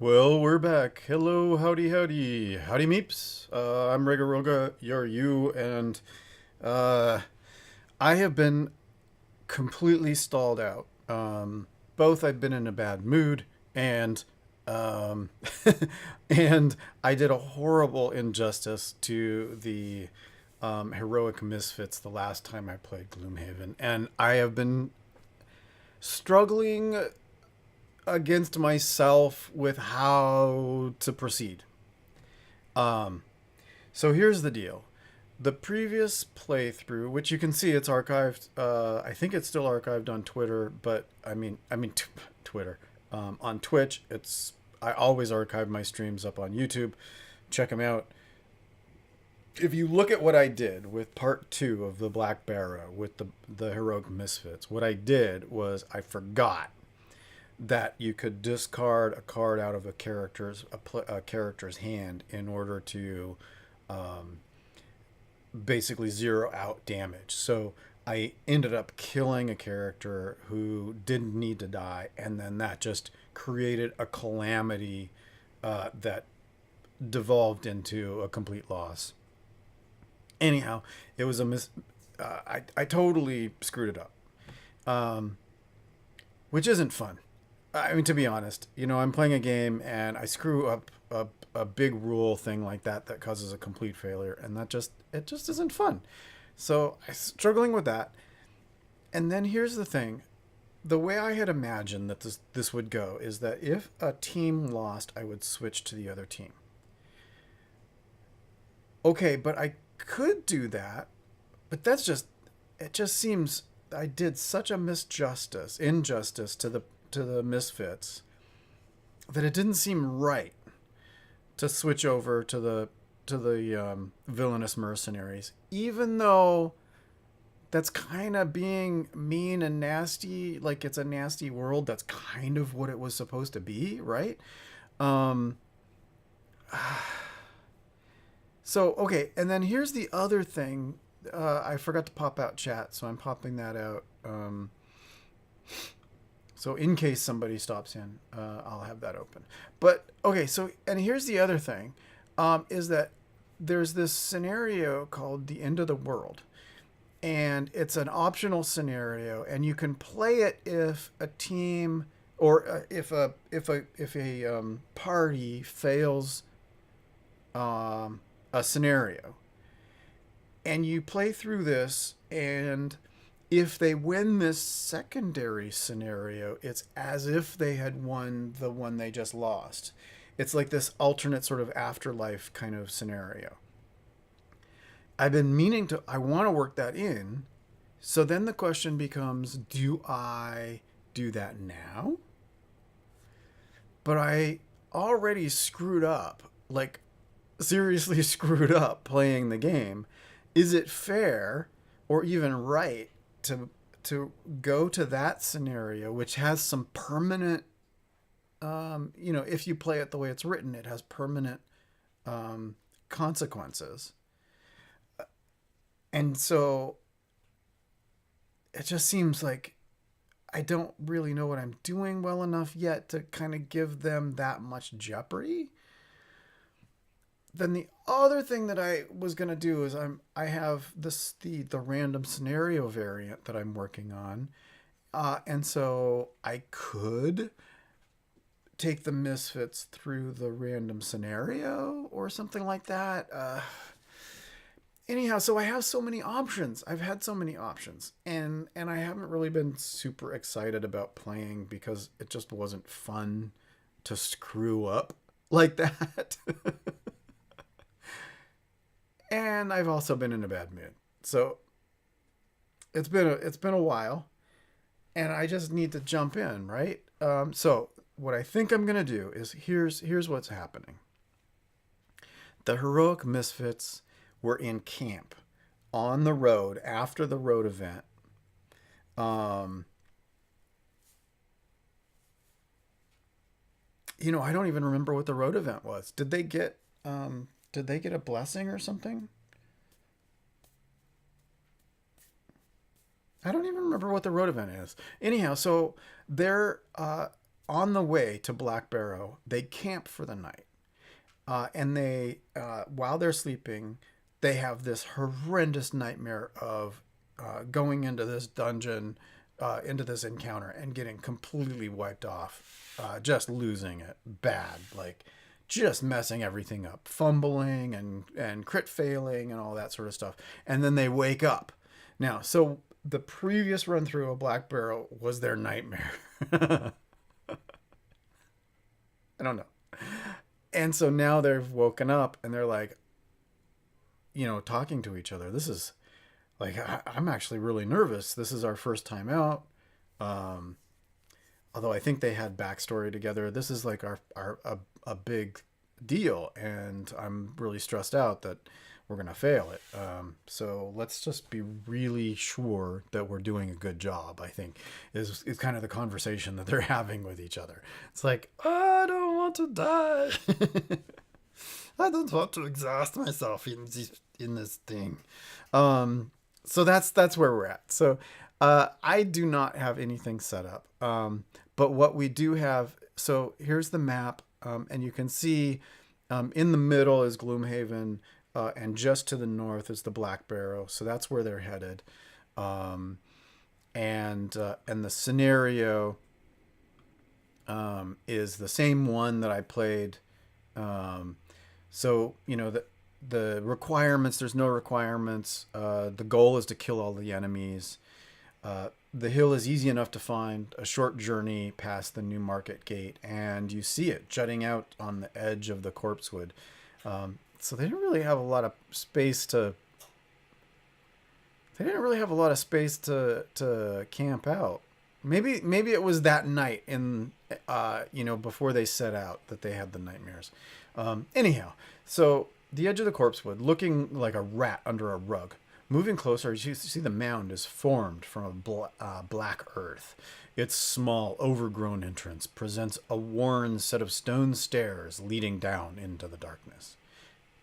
Well, we're back. Hello, howdy, howdy, howdy, meeps. I'm Rigaroga, you're you, and uh, I have been completely stalled out. Both I've been in a bad mood, and um, and I did a horrible injustice to the Heroic Misfits the last time I played Gloomhaven, and I have been struggling against myself with how to proceed. Um, so here's the deal. The previous playthrough, which you can see it's archived, I think it's still archived on Twitter, but Twitter. On Twitch, I always archive my streams up on YouTube. Check them out. If you look at what I did with part two of the Black Barrow with the Heroic Misfits, what I did was I forgot that you could discard a card out of a character's hand in order to um, basically zero out damage. So I ended up killing a character who didn't need to die, and then that just created a calamity that devolved into a complete loss. Anyhow, it was a I totally screwed it up, um, which isn't fun. I mean, to be honest, I'm playing a game and I screw up a big rule thing like that causes a complete failure, and it just isn't fun. So I'm struggling with that. And then here's the thing: the way I had imagined that this would go is that if a team lost, I would switch to the other team. Okay, but I could do that, but it just seems I did such a injustice to the misfits that it didn't seem right to switch over to the villainous mercenaries, even though that's kind of being mean and nasty. Like, it's a nasty world. That's kind of what it was supposed to be, right? Um, so okay, and then here's the other thing. I forgot to pop out chat, so I'm popping that out. So in case somebody stops in, I'll have that open. But okay, so and here's the other thing, is that there's this scenario called the end of the world, and it's an optional scenario, and you can play it if a team or if a party fails a scenario, and you play through this, and if they win this secondary scenario, it's as if they had won the one they just lost. It's like this alternate sort of afterlife kind of scenario. I want to work that in. So then the question becomes, do I do that now? But I already screwed up, like seriously screwed up playing the game. Is it fair or even right to go to that scenario, which has some permanent, if you play it the way it's written, it has permanent consequences. And so it just seems like I don't really know what I'm doing well enough yet to kind of give them that much jeopardy. Then the other thing that I was gonna do is I have the random scenario variant that I'm working on, and so I could take the misfits through the random scenario or something like that. Anyhow, so I have so many options. I've had so many options, and I haven't really been super excited about playing because it just wasn't fun to screw up like that. And I've also been in a bad mood. So it's been a while, and I just need to jump in, right? So what I think I'm gonna do is here's what's happening. The heroic misfits were in camp on the road after the road event. Um, I don't even remember what the road event was. Did they get a blessing or something? I don't even remember what the road event is. Anyhow, so they're on the way to Black Barrow, they camp for the night. And they, while they're sleeping, they have this horrendous nightmare of going into this dungeon, into this encounter, and getting completely wiped off, just losing it bad, like just messing everything up, fumbling and crit failing and all that sort of stuff. And then they wake up. Now, so the previous run through of Black Barrow was their nightmare. I don't know. And so now they've woken up and they're like, you know, talking to each other. This is like, I'm actually really nervous. This is our first time out. Although I think they had backstory together. This is like a big deal. And I'm really stressed out that we're going to fail it. So let's just be really sure that we're doing a good job, I think, is kind of the conversation that they're having with each other. It's like, I don't want to die. I don't want to exhaust myself in this thing. So that's where we're at. So I do not have anything set up. But what we do have, so here's the map, and you can see in the middle is Gloomhaven. And just to the north is the Black Barrow, so that's where they're headed. And the scenario is the same one that I played. So you know the requirements. There's no requirements. The goal is to kill all the enemies. The hill is easy enough to find. A short journey past the New Market Gate, and you see it jutting out on the edge of the Corpsewood. So they didn't really have a lot of space to. They didn't really have a lot of space to camp out. Maybe it was that night in before they set out that they had the nightmares. Anyhow, so the edge of the Corpsewood, looking like a rat under a rug. Moving closer, you see the mound is formed from a black earth. Its small, overgrown entrance presents a worn set of stone stairs leading down into the darkness.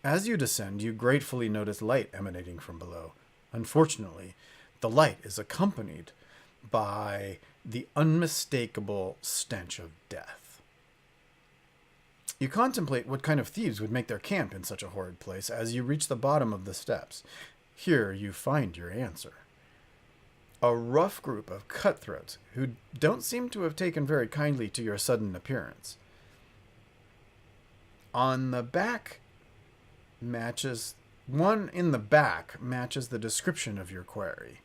As you descend, you gratefully notice light emanating from below. Unfortunately, the light is accompanied by the unmistakable stench of death. You contemplate what kind of thieves would make their camp in such a horrid place as you reach the bottom of the steps. Here you find your answer. A rough group of cutthroats who don't seem to have taken very kindly to your sudden appearance. On the back one in the back matches the description of your query.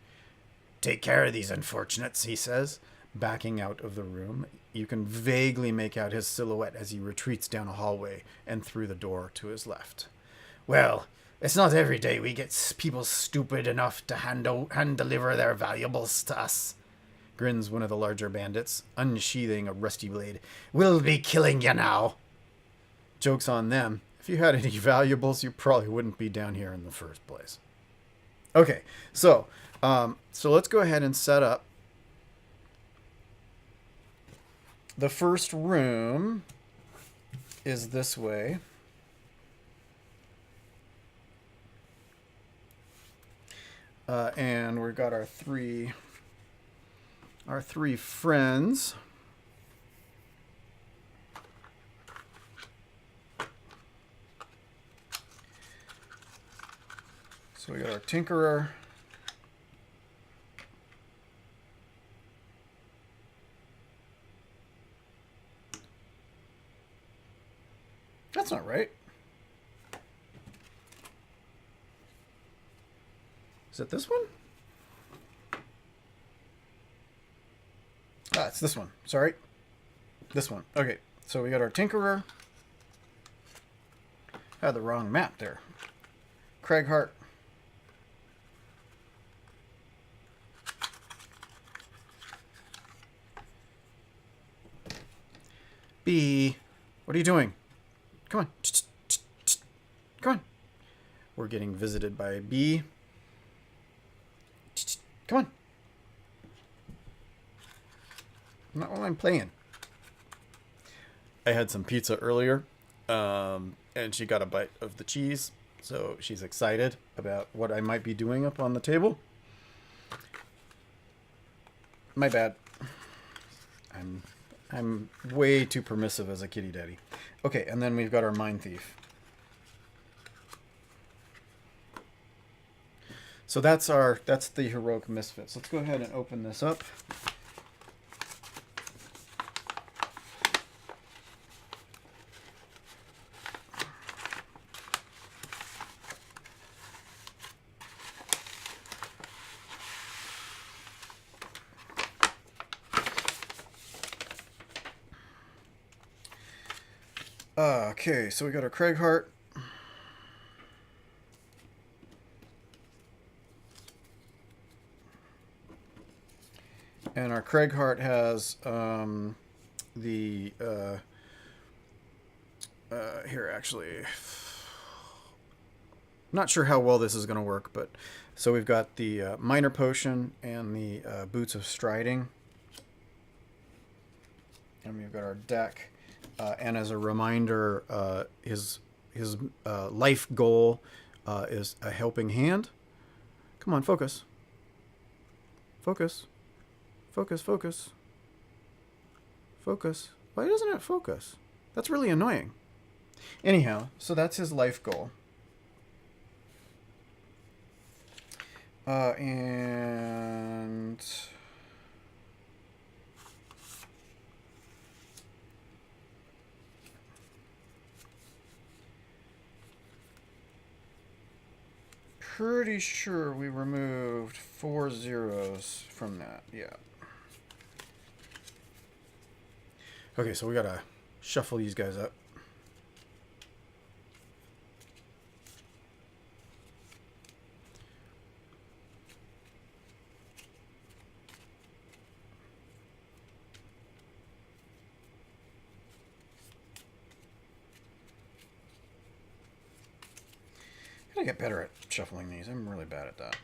Take care of these unfortunates, he says, backing out of the room. You can vaguely make out his silhouette as he retreats down a hallway and through the door to his left. Well, it's not every day we get people stupid enough to hand deliver their valuables to us, grins one of the larger bandits, unsheathing a rusty blade. We'll be killing you now. Joke's on them. If you had any valuables, you probably wouldn't be down here in the first place. Okay, so let's go ahead and set up. The first room is this way. And we've got our three friends. So we got our Tinkerer. That's not right. Is it this one? Ah, it's this one. Sorry. This one. Okay, so we got our Tinkerer. Had the wrong map there. Craighart. B. What are you doing? Come on. Come on. We're getting visited by B. Come on. Not while I'm playing. I had some pizza earlier, and she got a bite of the cheese, so she's excited about what I might be doing up on the table. My bad. I'm way too permissive as a kitty daddy. Okay, and then we've got our Mind Thief. So that's the Heroic Misfits. Let's go ahead and open this up. Okay, so we got our Craighart. And our Craighart has here actually, not sure how well this is going to work, but so we've got the Minor Potion and the Boots of Striding. And we've got our deck. And as a reminder, his life goal is a helping hand. Come on, focus. Focus. Focus, focus. Focus. Why doesn't it focus? That's really annoying. Anyhow, so that's his life goal. And... pretty sure we removed 4 zeros from that. Yeah. Okay, so we gotta shuffle these guys up. I gotta get better at shuffling these. I'm really bad at that.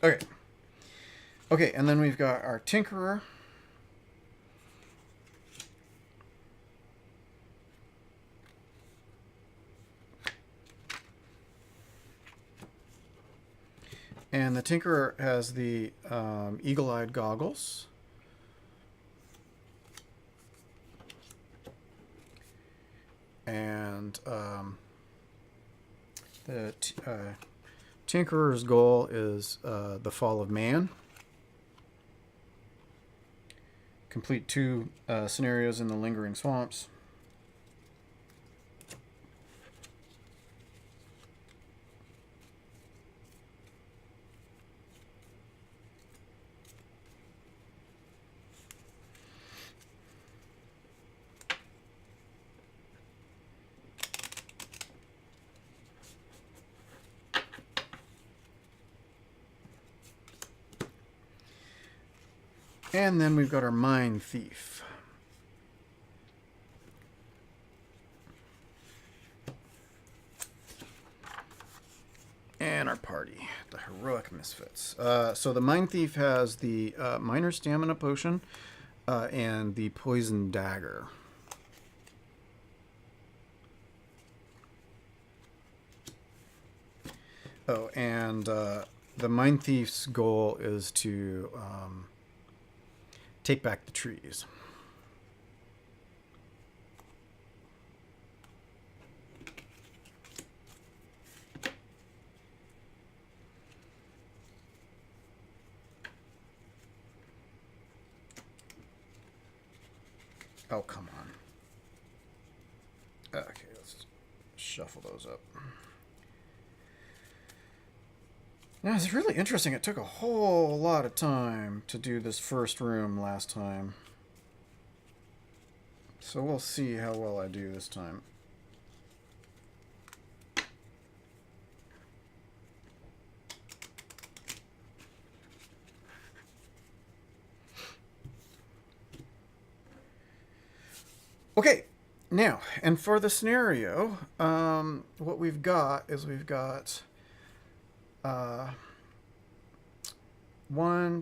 Okay. Okay, and then we've got our Tinkerer. And the Tinkerer has the eagle-eyed goggles. And the Tinkerer's goal is the fall of man. Complete 2 scenarios in the lingering swamps. And then we've got our Mind Thief. And our party, the Heroic Misfits. So the Mind Thief has the Minor Stamina Potion and the Poison Dagger. Oh, and the Mind Thief's goal is to take back the trees. Oh, come on. Okay, let's shuffle those up. Now, it's really interesting. It took a whole lot of time to do this first room last time. So we'll see how well I do this time. Okay, now, and for the scenario, what we've got is we've got 1,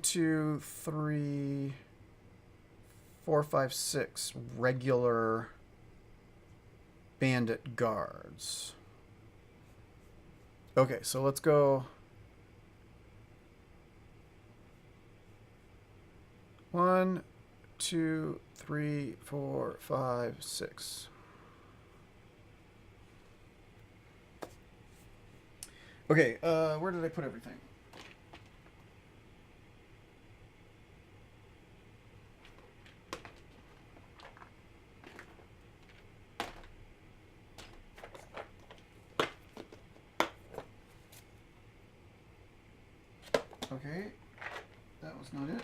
2, 3, 4, 5, 6 regular bandit guards. Okay, so let's go. 1, 2, 3, 4, 5, 6. Okay, where did I put everything? Okay, that was not it.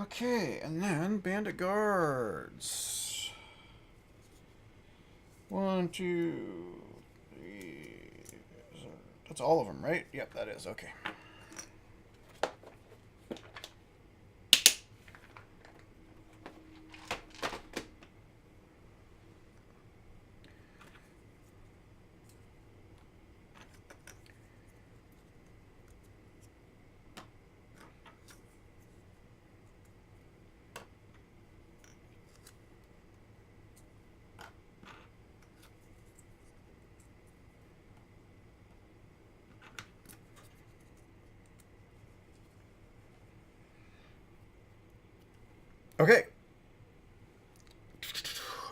Okay, and then bandit guards. 1, 2, 3. That's all of them, right? Yep, that is. Okay. Okay.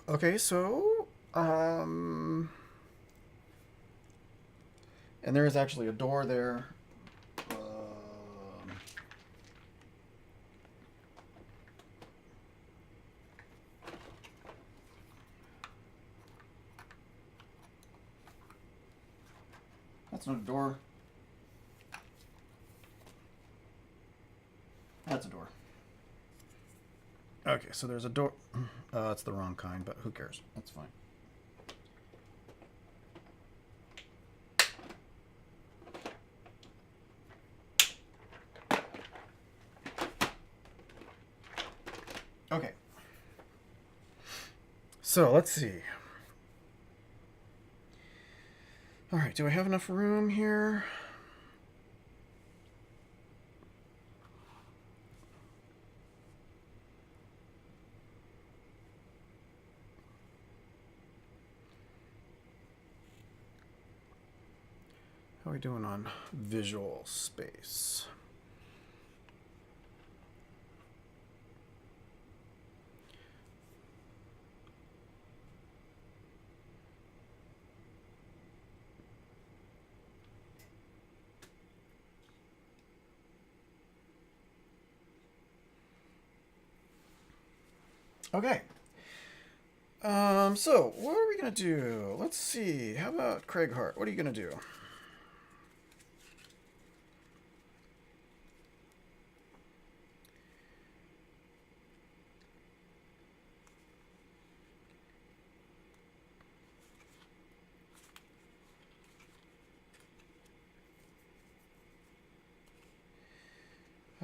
Okay, so, and there is actually a door there. That's not a door. That's a door. Okay, so there's a door. It's the wrong kind, but who cares? That's fine. Okay. So let's see. All right, do I have enough room here? How are we doing on visual space? Okay. So what are we gonna do? Let's see. How about Craig Hart? What are you gonna do?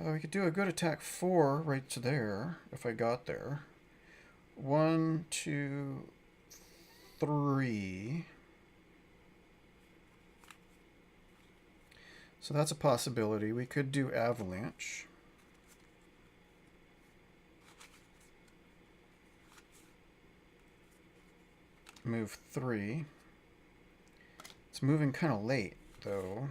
We could do a good attack 4 right to there, if I got there. 1, 2, 3. So that's a possibility. We could do avalanche. Move 3. It's moving kind of late, though.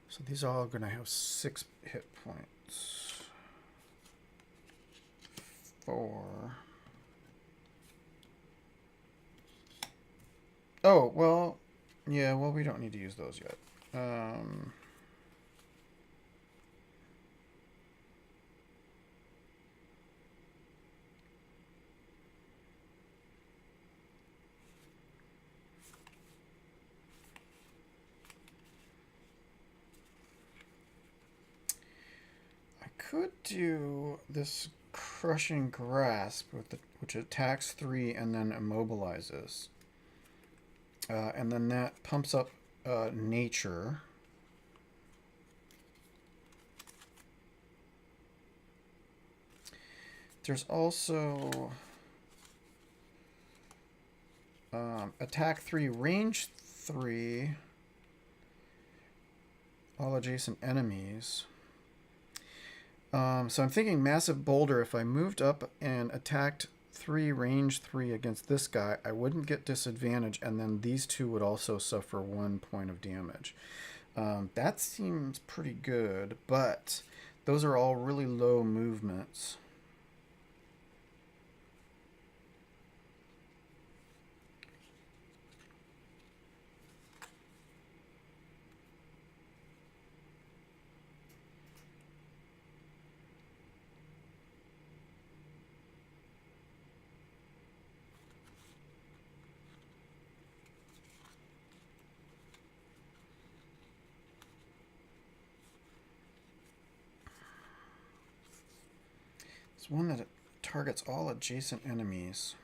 So these are all going to have 6 hit points. 4. Oh, well, yeah, well, we don't need to use those yet. could do this crushing grasp with which attacks 3 and then immobilizes. And then that pumps up nature. There's also attack 3, range 3, all adjacent enemies. So I'm thinking massive boulder. If I moved up and attacked 3, range 3 against this guy, I wouldn't get disadvantage, and then these two would also suffer 1 point of damage. That seems pretty good, but those are all really low movements. It's one that targets all adjacent enemies.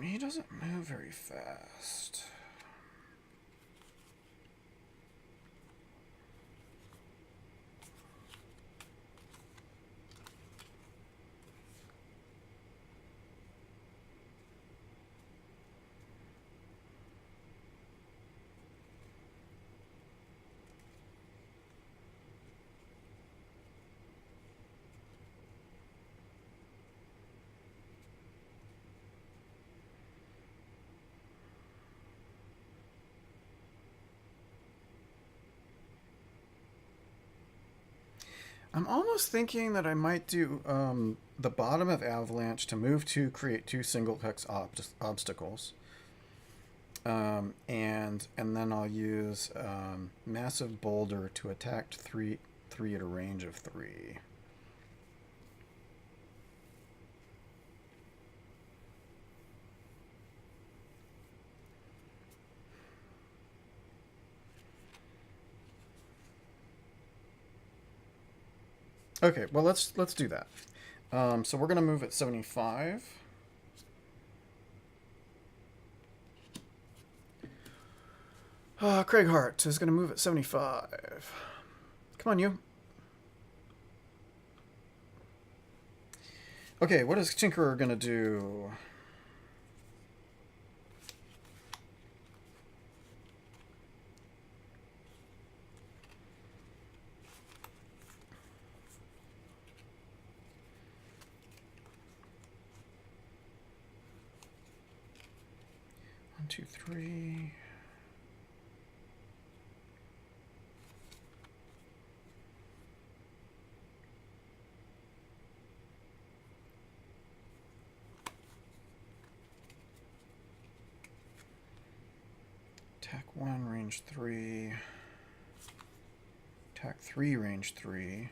He doesn't move very fast. I'm almost thinking that I might do the bottom of Avalanche to move to create 2 single hex obstacles. And then I'll use Massive Boulder to attack 3 at a range of 3. Okay, well let's do that. So we're gonna move at 75. Craig Hart is gonna move at 75. Come on, you. Okay, what is Tinkerer gonna do? One, two, three. Attack 1, range 3. Attack 3, range 3.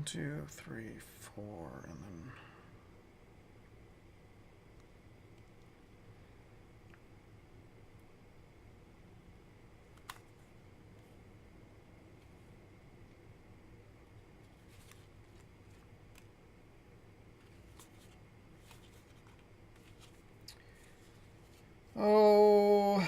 2, 3, 4, and then... Oh...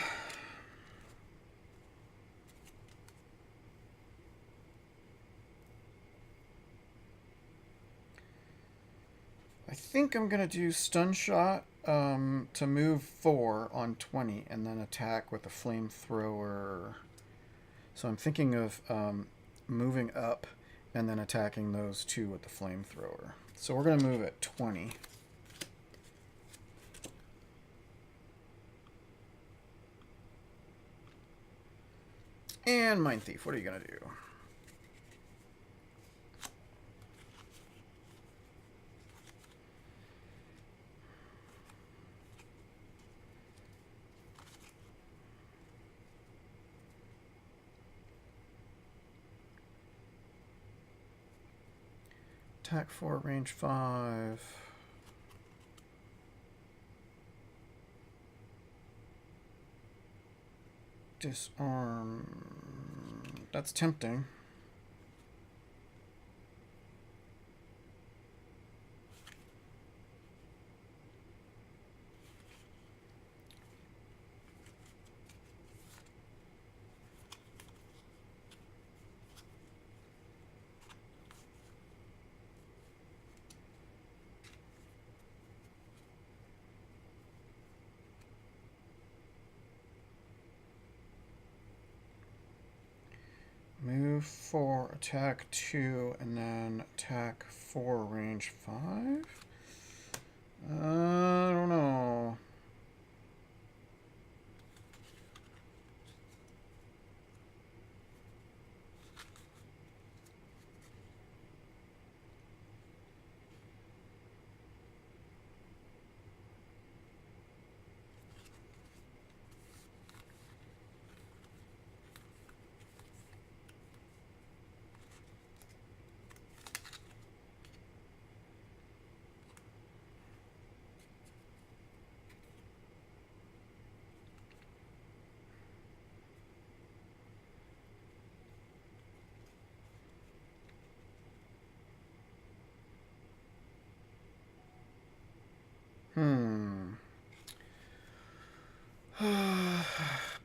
I think I'm going to do stun shot to move 4 on 20 and then attack with a flamethrower. So I'm thinking of moving up and then attacking those two with the flamethrower. So we're going to move at 20. And Mind Thief, what are you going to do? Attack 4, range 5. Disarm. That's tempting. Move 4, attack 2, and then attack 4, range 5? I don't know.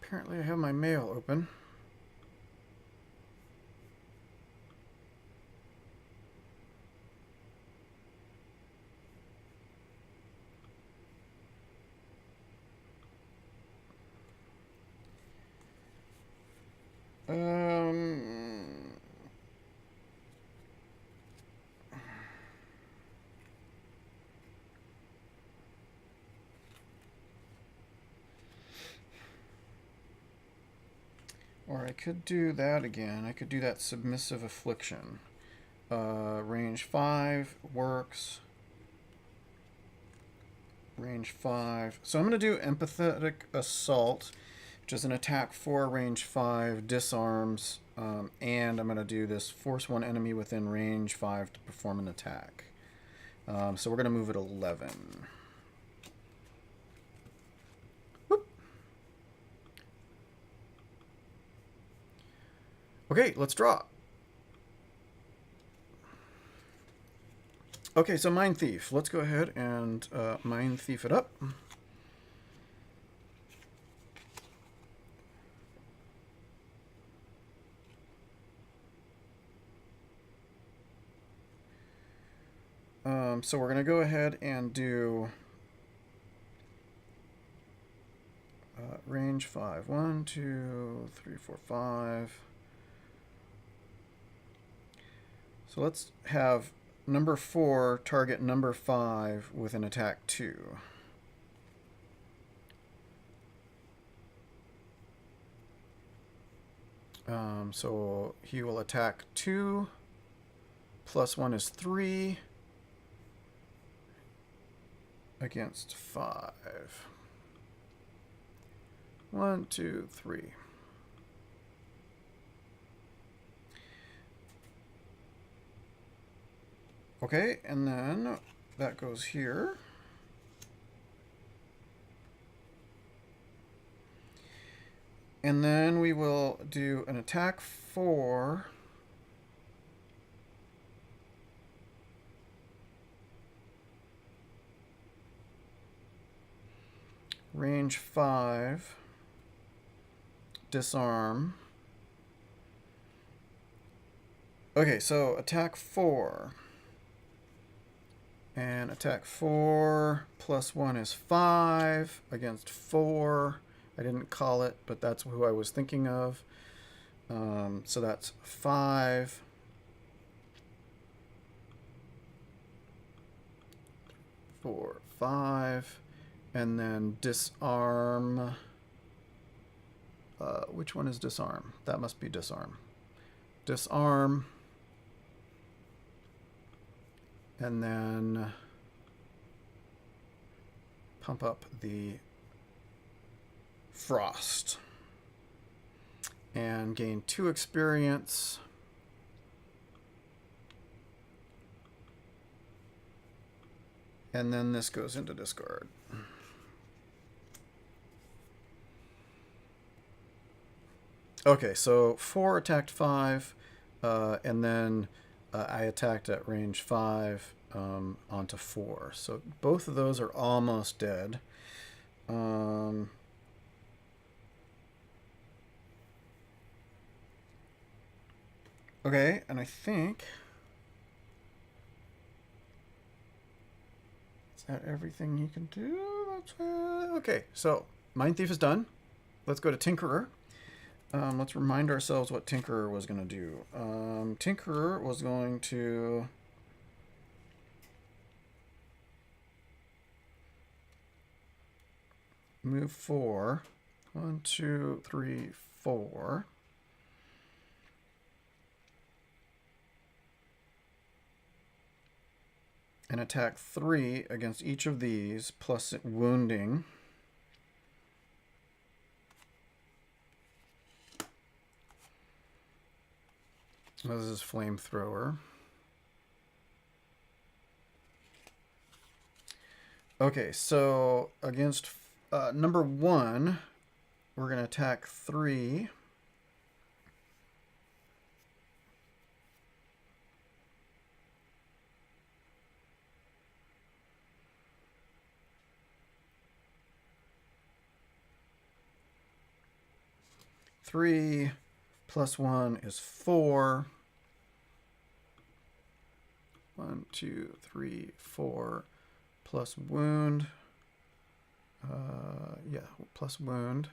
Apparently I have my mail open. Or I could do that again. I could do that submissive affliction. Range 5 works. Range 5. So I'm going to do empathetic assault, which is an attack 4, range 5, disarms, and I'm going to do this force 1 enemy within range 5 to perform an attack. So we're going to move at 11. Whoop. Okay, let's draw. Okay, so Mind Thief. Let's go ahead and Mind Thief it up. So we're going to go ahead and do range 5. 1, 2, 3, 4, 5. So let's have number 4 target number 5 with an attack 2. So he will attack 2. Plus 1 is 3. Against 5. 1, 2, 3. Okay, and then that goes here. And then we will do an attack 4. Range 5. Disarm. Okay, so attack 4. And attack 4 plus 1 is 5 against 4. I didn't call it, but that's who I was thinking of. So that's 5. 4, 5. And then disarm. Which one is disarm? That must be disarm. Disarm. And then pump up the frost. And gain 2 experience. And then this goes into discard. Okay, so 4 attacked 5, and then I attacked at range 5 onto 4. So both of those are almost dead. Okay, and I think... Is that everything you can do? Okay, so Mind Thief is done. Let's go to Tinkerer. Let's remind ourselves what Tinkerer was going to do. Tinkerer was going to... move 4. 1, 2, 3, 4. And attack 3 against each of these, plus wounding. This is flamethrower. Okay, so against number 1, we're going to attack 3. Three plus 1 is 4. 1, 2, 3, 4, plus wound. Yeah, plus wound.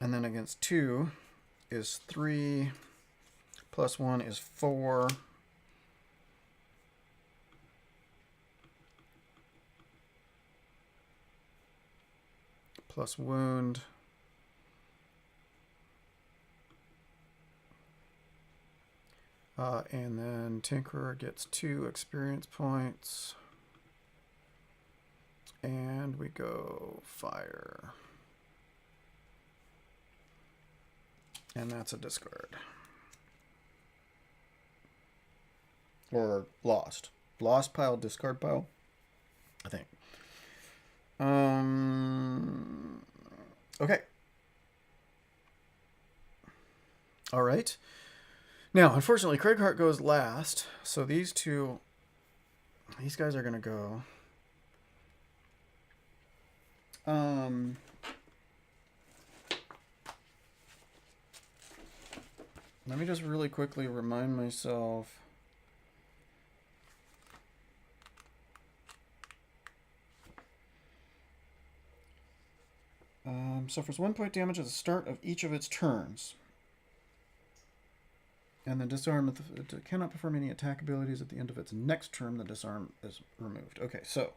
And then against 2 is 3, plus 1 is 4. Plus wound. And then Tinkerer gets 2 experience points. And we go fire. And that's a discard. Or lost. Lost pile, discard pile, I think. Okay. All right. Now, unfortunately, Craighart goes last, so these guys are going to go. Let me just really quickly remind myself. Suffers 1 point damage at the start of each of its turns. And the disarm, it cannot perform any attack abilities at the end of its next turn. The disarm is removed. Okay, so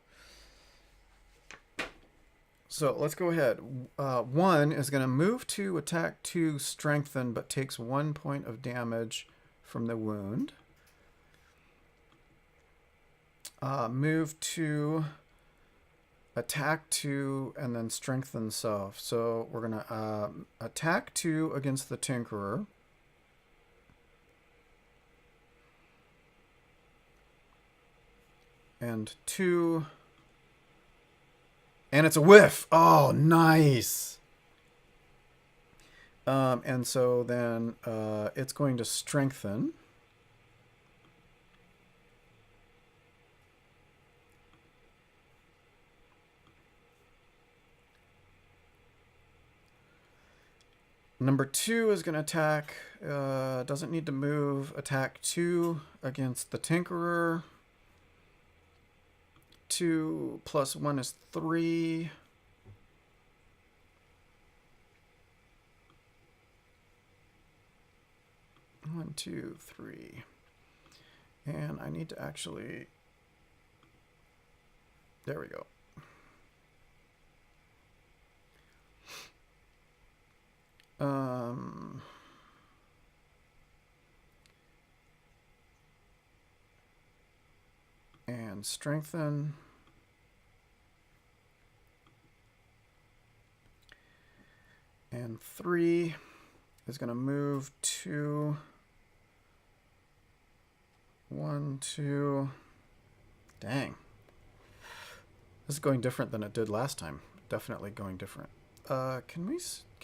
let's go ahead. 1 is going to move to attack 2, strengthen, but takes 1 point of damage from the wound. Move to attack 2 and then strengthen self. So we're going to attack 2 against the Tinkerer. And 2. And it's a whiff. Oh, nice. And so then it's going to strengthen. Number 2 is going to attack. Doesn't need to move. Attack 2 against the Tinkerer. 2 plus 1 is 3. One, two, three. And I need to actually... There we go. And strengthen. And 3 is going to move to 1, 2. Dang. This is going different than it did last time. Definitely going different. Can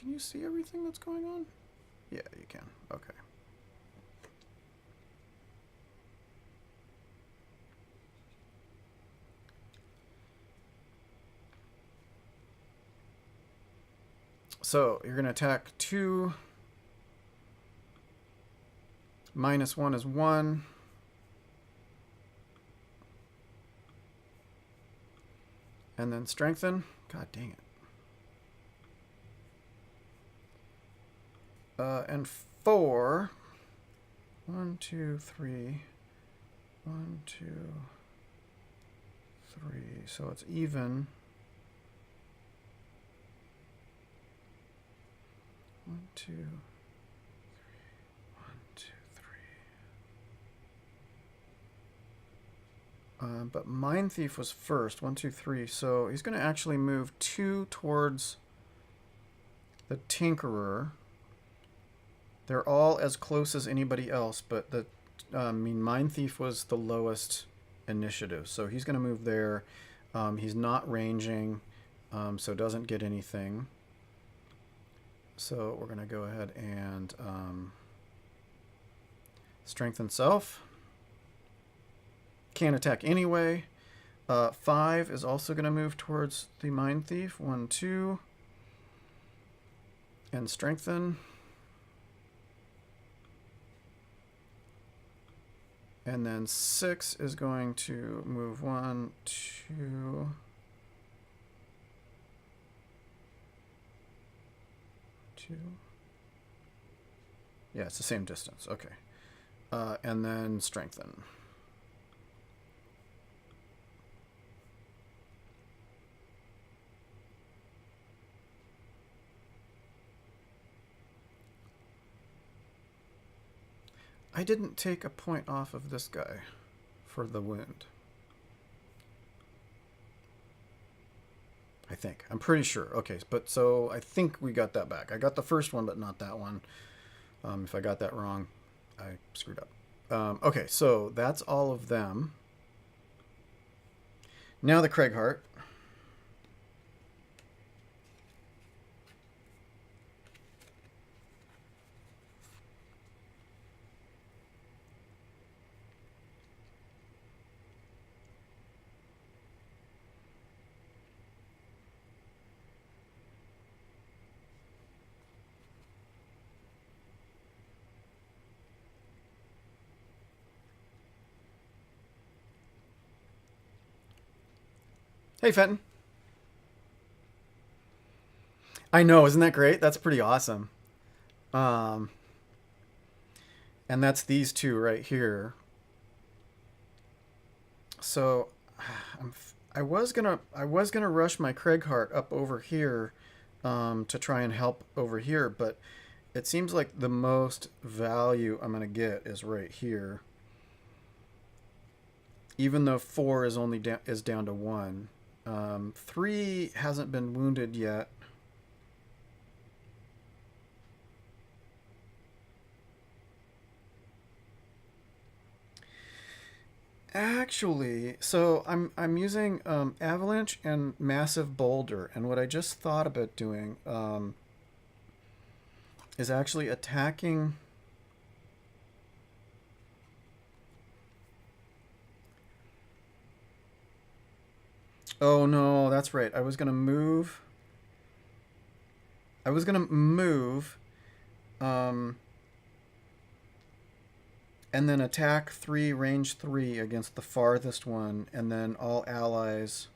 you see everything that's going on? Yeah, you can. Okay. So you're going to attack 2. Minus 1 is 1. And then strengthen. God dang it. And 4. 1, 2, 3. 1, 2, 3. So it's even. 1, 2, 3. 1, 2, 3. But Mind Thief was first. 1, 2, 3. So he's going to actually move 2 towards the Tinkerer. They're all as close as anybody else, but the Mind Thief was the lowest initiative. So he's going to move there. He's not ranging, so doesn't get anything. So we're going to go ahead and strengthen self. Can't attack anyway. 5 is also going to move towards the Mind Thief. 1, 2. And strengthen. And then 6 is going to move 1, 2. Yeah, it's the same distance. Okay. And then strengthen. I didn't take a point off of this guy for the wound. I think. I'm pretty sure. Okay, but so I think we got that back. I got the first one, but not that one. If I got that wrong, I screwed up. Okay, so that's all of them. Now the Craighart. Hey, Fenton. I know, isn't that great? That's pretty awesome. And that's these two right here. So I was gonna rush my Craighart up over here to try and help over here, but it seems like the most value I'm gonna get is right here. Even though 4 is only is down to 1. 3 hasn't been wounded yet. Actually, so I'm using Avalanche and Massive Boulder, and what I just thought about doing is actually attacking. Oh no, that's right. I was gonna move. I was gonna move, um, and then attack 3, range 3 against the farthest one, and then all allies.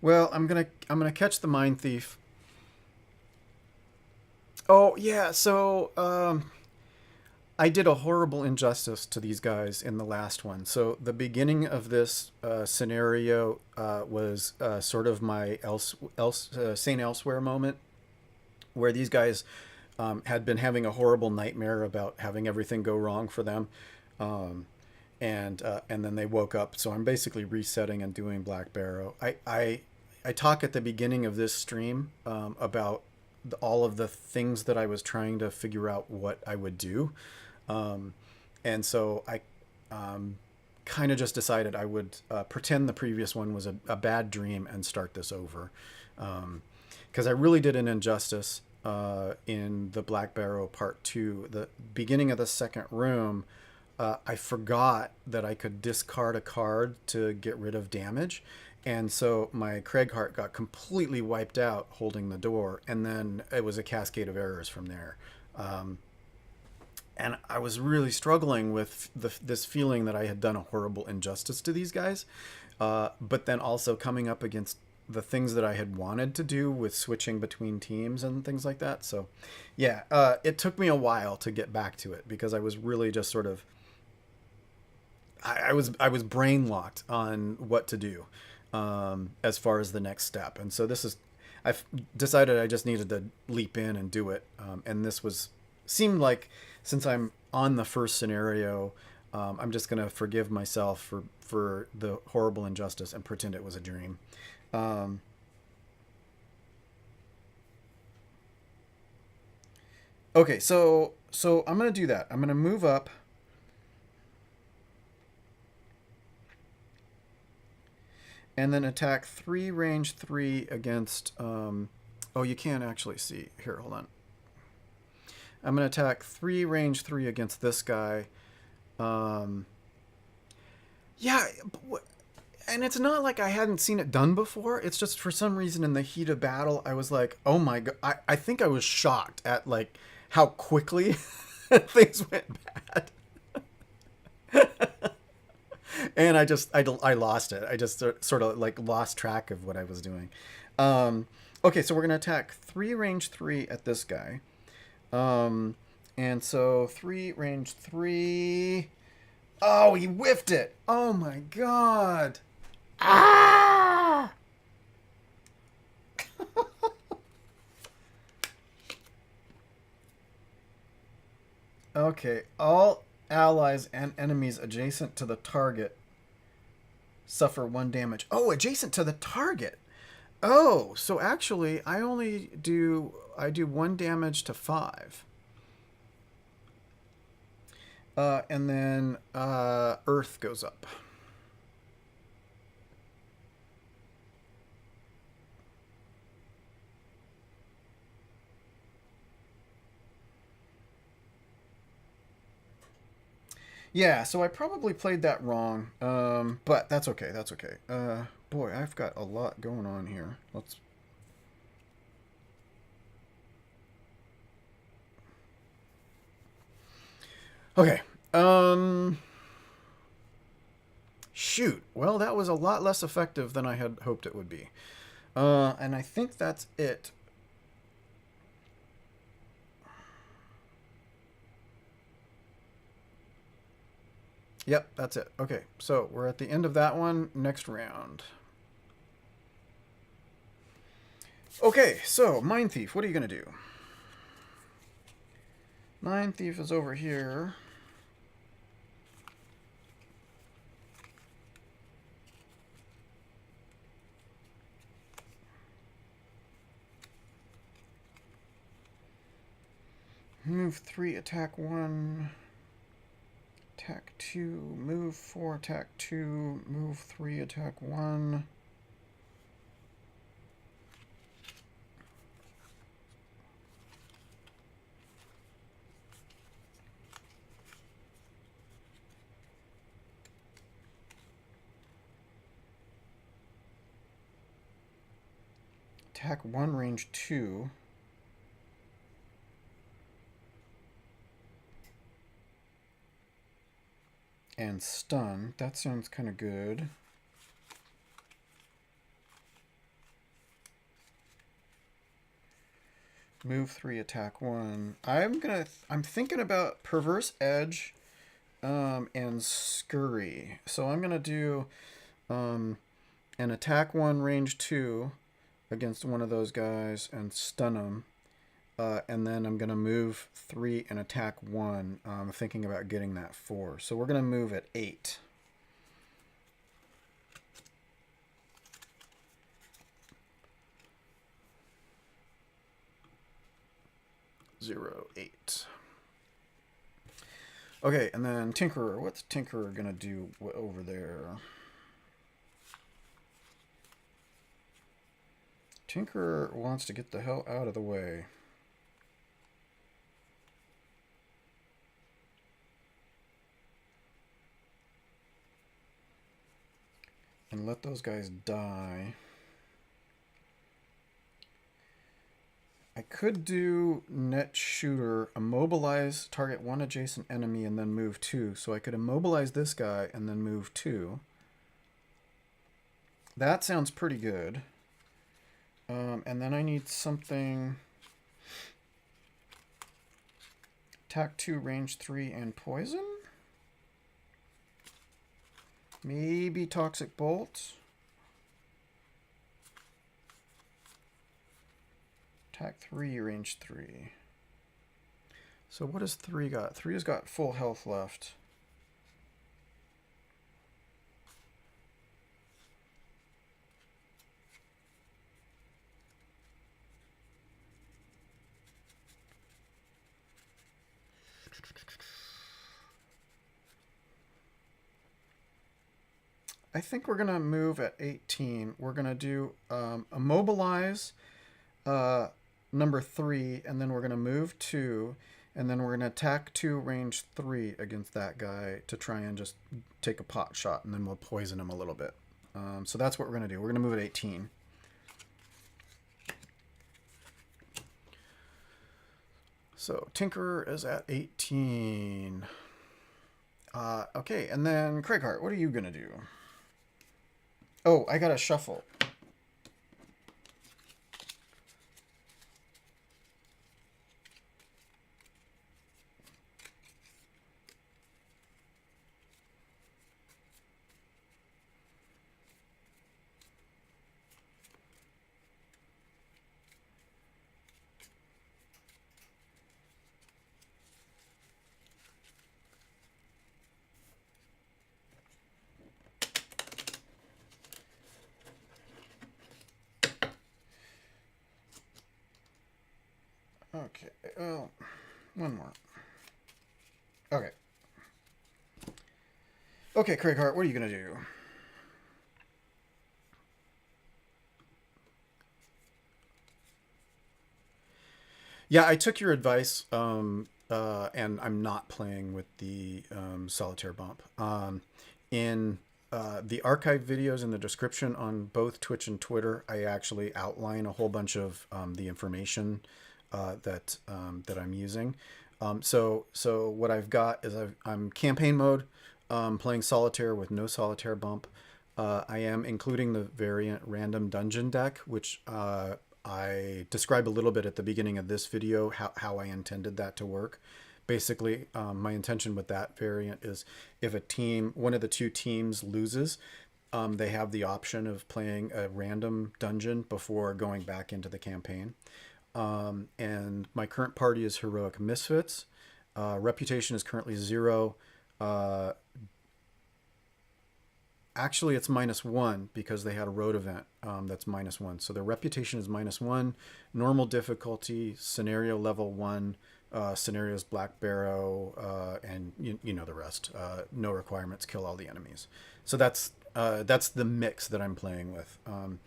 Well, I'm gonna catch the Mind Thief. Oh yeah, so I did a horrible injustice to these guys in the last one. So the beginning of this scenario was sort of my Saint Elsewhere moment, where these guys had been having a horrible nightmare about having everything go wrong for them, um, and then they woke up. So I'm basically resetting and doing Black Barrow. I talk at the beginning of this stream about all of the things that I was trying to figure out what I would do. Um, and so I kind of just decided I would pretend the previous one was a bad dream and start this over. Because I really did an injustice in the Black Barrow Part 2. The beginning of the second room, I forgot that I could discard a card to get rid of damage. And so my Craigheart got completely wiped out holding the door. And then it was a cascade of errors from there. And I was really struggling with this feeling that I had done a horrible injustice to these guys, but then also coming up against the things that I had wanted to do with switching between teams and things like that. So, yeah, it took me a while to get back to it because I was really just sort of I was brain locked on what to do as far as the next step, and so this is I've decided I just needed to leap in and do it, and this was seemed like since I'm on the first scenario, I'm just gonna forgive myself for the horrible injustice and pretend it was a dream. Um, okay, so I'm gonna do that. I'm gonna move up. And then attack 3, range 3 against. Oh, you can't actually see. Here, hold on. I'm going to attack 3, range 3 against this guy. Um, yeah, and it's not like I hadn't seen it done before. It's just for some reason in the heat of battle, I was like, oh my God. I think I was shocked at like how quickly things went bad. And I lost it. I just sort of like lost track of what I was doing. Okay, so we're gonna attack 3, range 3 at this guy. And so 3, range 3. Oh, he whiffed it. Oh my God. Ah. Okay, all allies and enemies adjacent to the target suffer 1 damage. Oh, adjacent to the target. Oh, so actually I do 1 damage to 5. And then Earth goes up. Yeah, so I probably played that wrong, but that's okay. That's okay. Boy, I've got a lot going on here. Let's. Okay. Shoot. Well, that was a lot less effective than I had hoped it would be. And I think that's it. Yep, that's it. Okay, so we're at the end of that one. Next round. Okay, so Mind Thief, what are you gonna do? Mind Thief is over here. Move 3, attack 1, attack 2, move 4, attack 2, move 3, attack 1. Attack 1, range 2. And stun. That sounds kind of good. Move 3, attack 1. I'm thinking about Perverse Edge and Scurry. So I'm gonna do an attack 1, range 2 against one of those guys and stun them. And then I'm gonna move 3 and attack 1. I'm thinking about getting that 4. So we're gonna move at 8. Zero, 8. Okay, and then Tinkerer. What's Tinkerer gonna do over there? Tinkerer wants to get the hell out of the way. And let those guys die. I could do net shooter, immobilize, target 1 adjacent enemy, and then move 2. So I could immobilize this guy and then move 2. That sounds pretty good. And then I need something. Attack 2, range 3, and poison? Maybe Toxic Bolt. Attack 3, range 3. So what has 3 got? 3 has got full health left. I think we're going to move at 18. We're going to do immobilize number 3, and then we're going to move 2, and then we're going to attack 2, range 3 against that guy to try and just take a pot shot, and then we'll poison him a little bit. So that's what we're going to do. We're going to move at 18. So Tinkerer is at 18. Okay, and then Craighart, what are you going to do? Oh, I got to shuffle. Okay, well, one more. Okay. Okay, Craighart, what are you going to do? Yeah, I took your advice, and I'm not playing with the solitaire bump. In the archive videos in the description on both Twitch and Twitter, I actually outline a whole bunch of the information that I'm using. So what I've got is I'm campaign mode, playing solitaire with no solitaire bump. I am including the variant random dungeon deck, which I describe a little bit at the beginning of this video how I intended that to work. Basically, my intention with that variant is if one of the two teams loses, they have the option of playing a random dungeon before going back into the campaign. And my current party is Heroic Misfits. Reputation is currently 0. Uh, Actually, it's -1 because they had a road event that's -1. So their reputation is -1. Normal difficulty, scenario level 1. Scenarios Black Barrow, and you know the rest. No requirements, kill all the enemies. So that's the mix that I'm playing with. And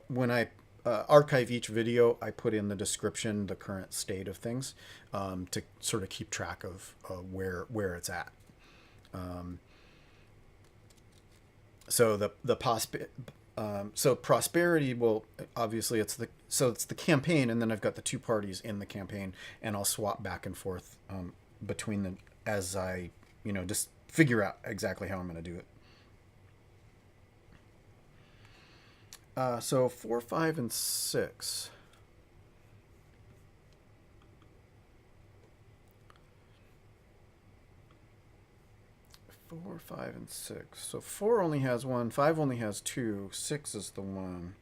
when I archive each video, I put in the description the current state of things, to sort of keep track of where it's at. So so prosperity will obviously it's the campaign, and then I've got the two parties in the campaign, and I'll swap back and forth between them as I just figure out exactly how I'm going to do it. So 4, 5, and 6. 4, 5, and 6. So 4 only has 1, 5 only has 2, 6 is the one.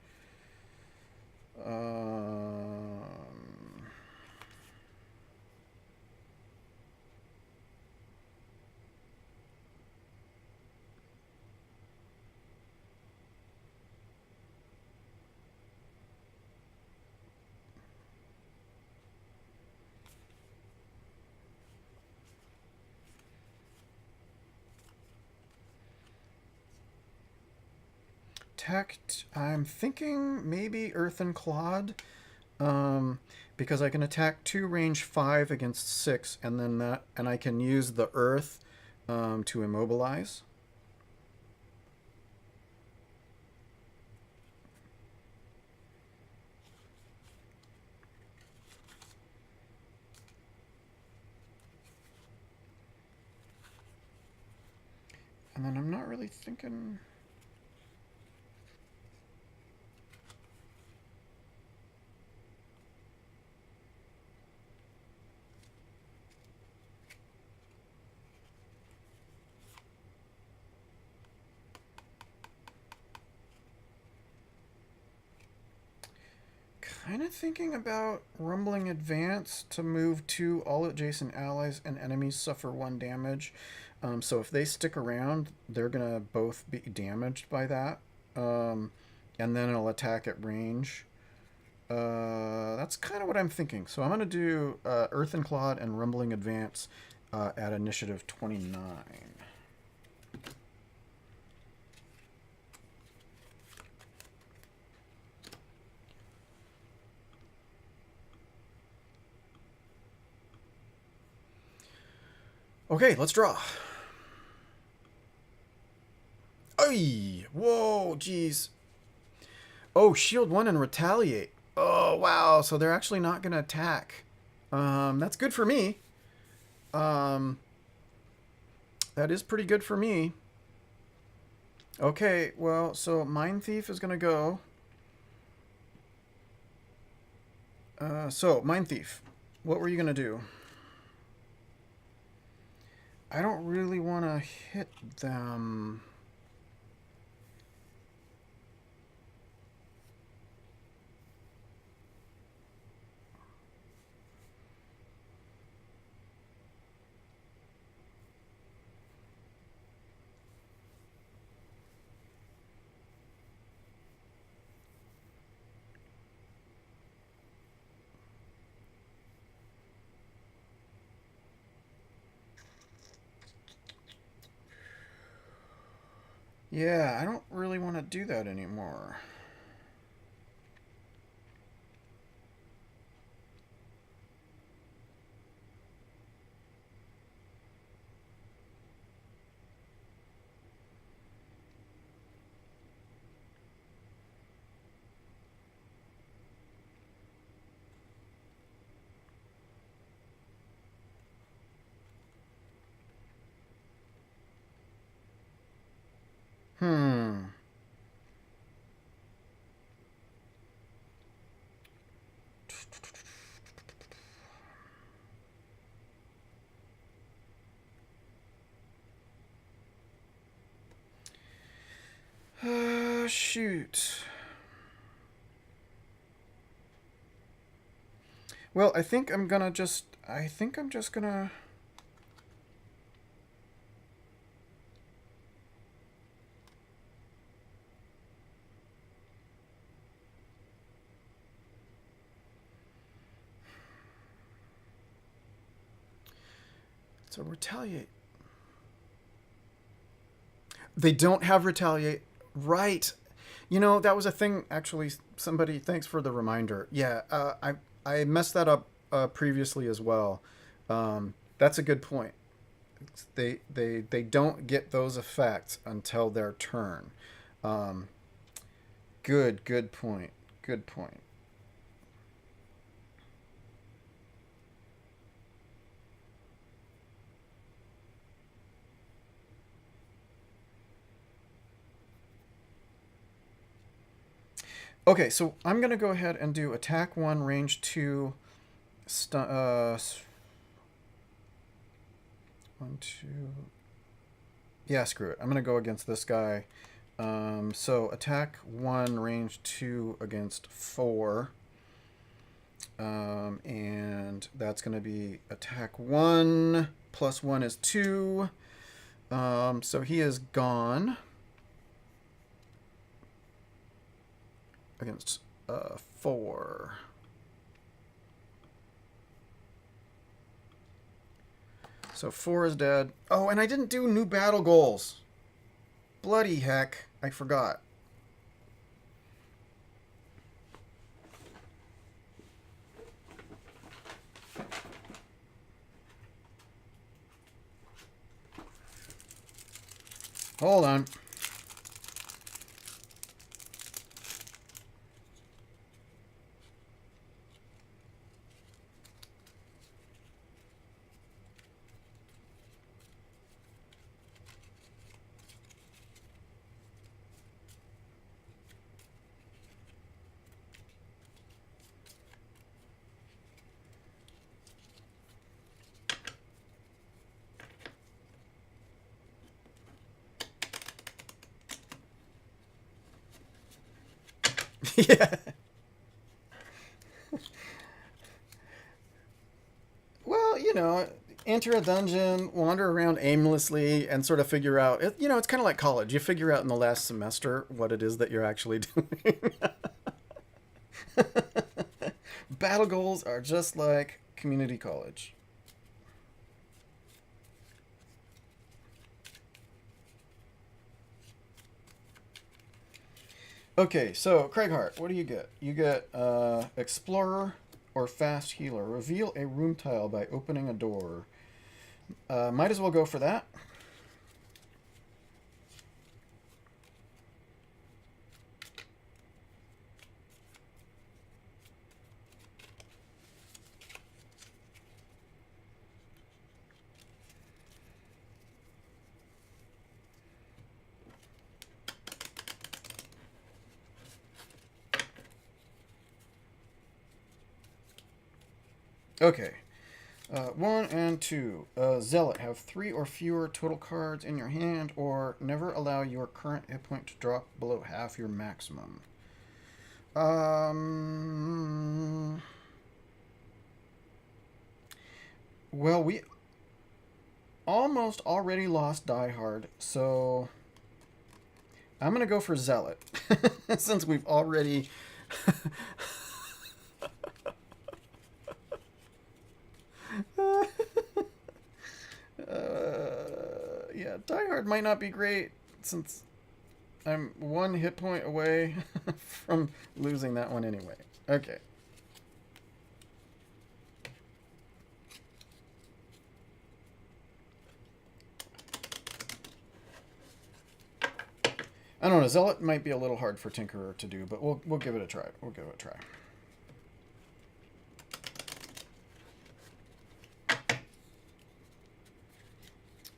I'm thinking maybe Earth and Clod, because I can attack 2 range 5 against 6, and then I can use the Earth to immobilize. And then I'm not really thinking. Kind of thinking about Rumbling Advance to move 2 all adjacent allies and enemies suffer 1 damage. So if they stick around, they're going to both be damaged by that. And then it'll attack at range. That's kind of what I'm thinking. So I'm going to do Earth and Clod and Rumbling Advance at initiative 29. Okay, let's draw. Ay! Whoa, jeez. Oh, shield 1 and retaliate. Oh, wow. So they're actually not going to attack. That's good for me. That is pretty good for me. Okay, well, so Mind Thief is going to go. So, Mind Thief, what were you going to do? I don't really want to hit them. Yeah, I don't really want to do that anymore. Hmm. Shoot. Well, I think I'm just gonna... So retaliate. They don't have retaliate. Right. You know, that was a thing, actually. Somebody, thanks for the reminder. Yeah, I messed that up previously as well. That's a good point. They don't get those effects until their turn. Um, good point. Good point. Okay, so I'm gonna go ahead and do attack 1, range 2, stun, 1, 2. Yeah, screw it. I'm gonna go against this guy. So attack 1, range 2 against 4. And that's gonna be attack 1 plus 1 is 2. So he is gone against 4. So 4 is dead. Oh, and I didn't do new battle goals. Bloody heck. I forgot. Hold on. Yeah. Well, you know, enter a dungeon, wander around aimlessly, and sort of figure out. You know, it's kind of like college. You figure out in the last semester what it is that you're actually doing. Battle goals are just like community college. Okay, so Craig Hart, what do you get? You get Explorer or Fast Healer. Reveal a room tile by opening a door. Might as well go for that. Okay. 1 and 2. Zealot. Have 3 or fewer total cards in your hand, or never allow your current hit point to drop below half your maximum. Well, we almost already lost Die Hard, so I'm going to go for Zealot. Since we've already... Yeah, Die Hard might not be great since I'm 1 hit point away from losing that one anyway. Okay. I don't know, Zealot might be a little hard for Tinkerer to do, but we'll give it a try. We'll give it a try.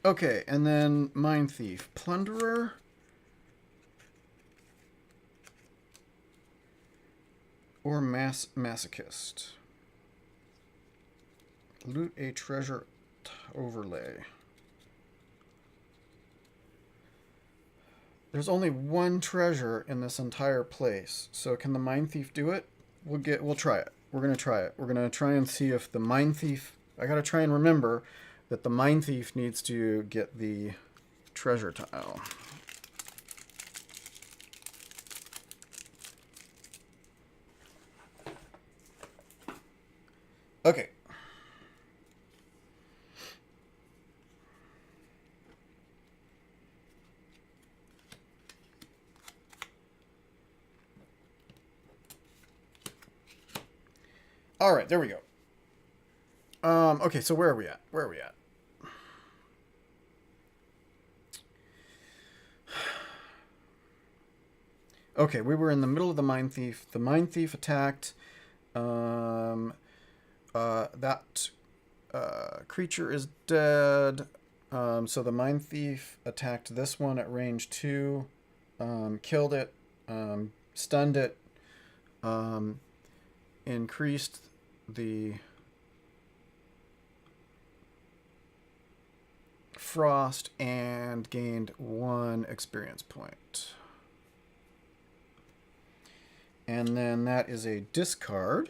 Okay, and then Mind Thief. Plunderer. Or Masochist. Loot a treasure overlay. There's only one treasure in this entire place. So can the Mine Thief do it? We'll try it. We're gonna try it. We're gonna try and see if the Mine Thief. I gotta try and remember that the Mine Thief needs to get the treasure tile. Okay. All right, there we go. Okay, so where are we at? Where are we at? Okay, we were in the middle of the Mine Thief. The Mine Thief attacked. That creature is dead. So the Mine Thief attacked this one at range 2, killed it, stunned it, increased the frost, and gained 1 experience point. And then that is a discard.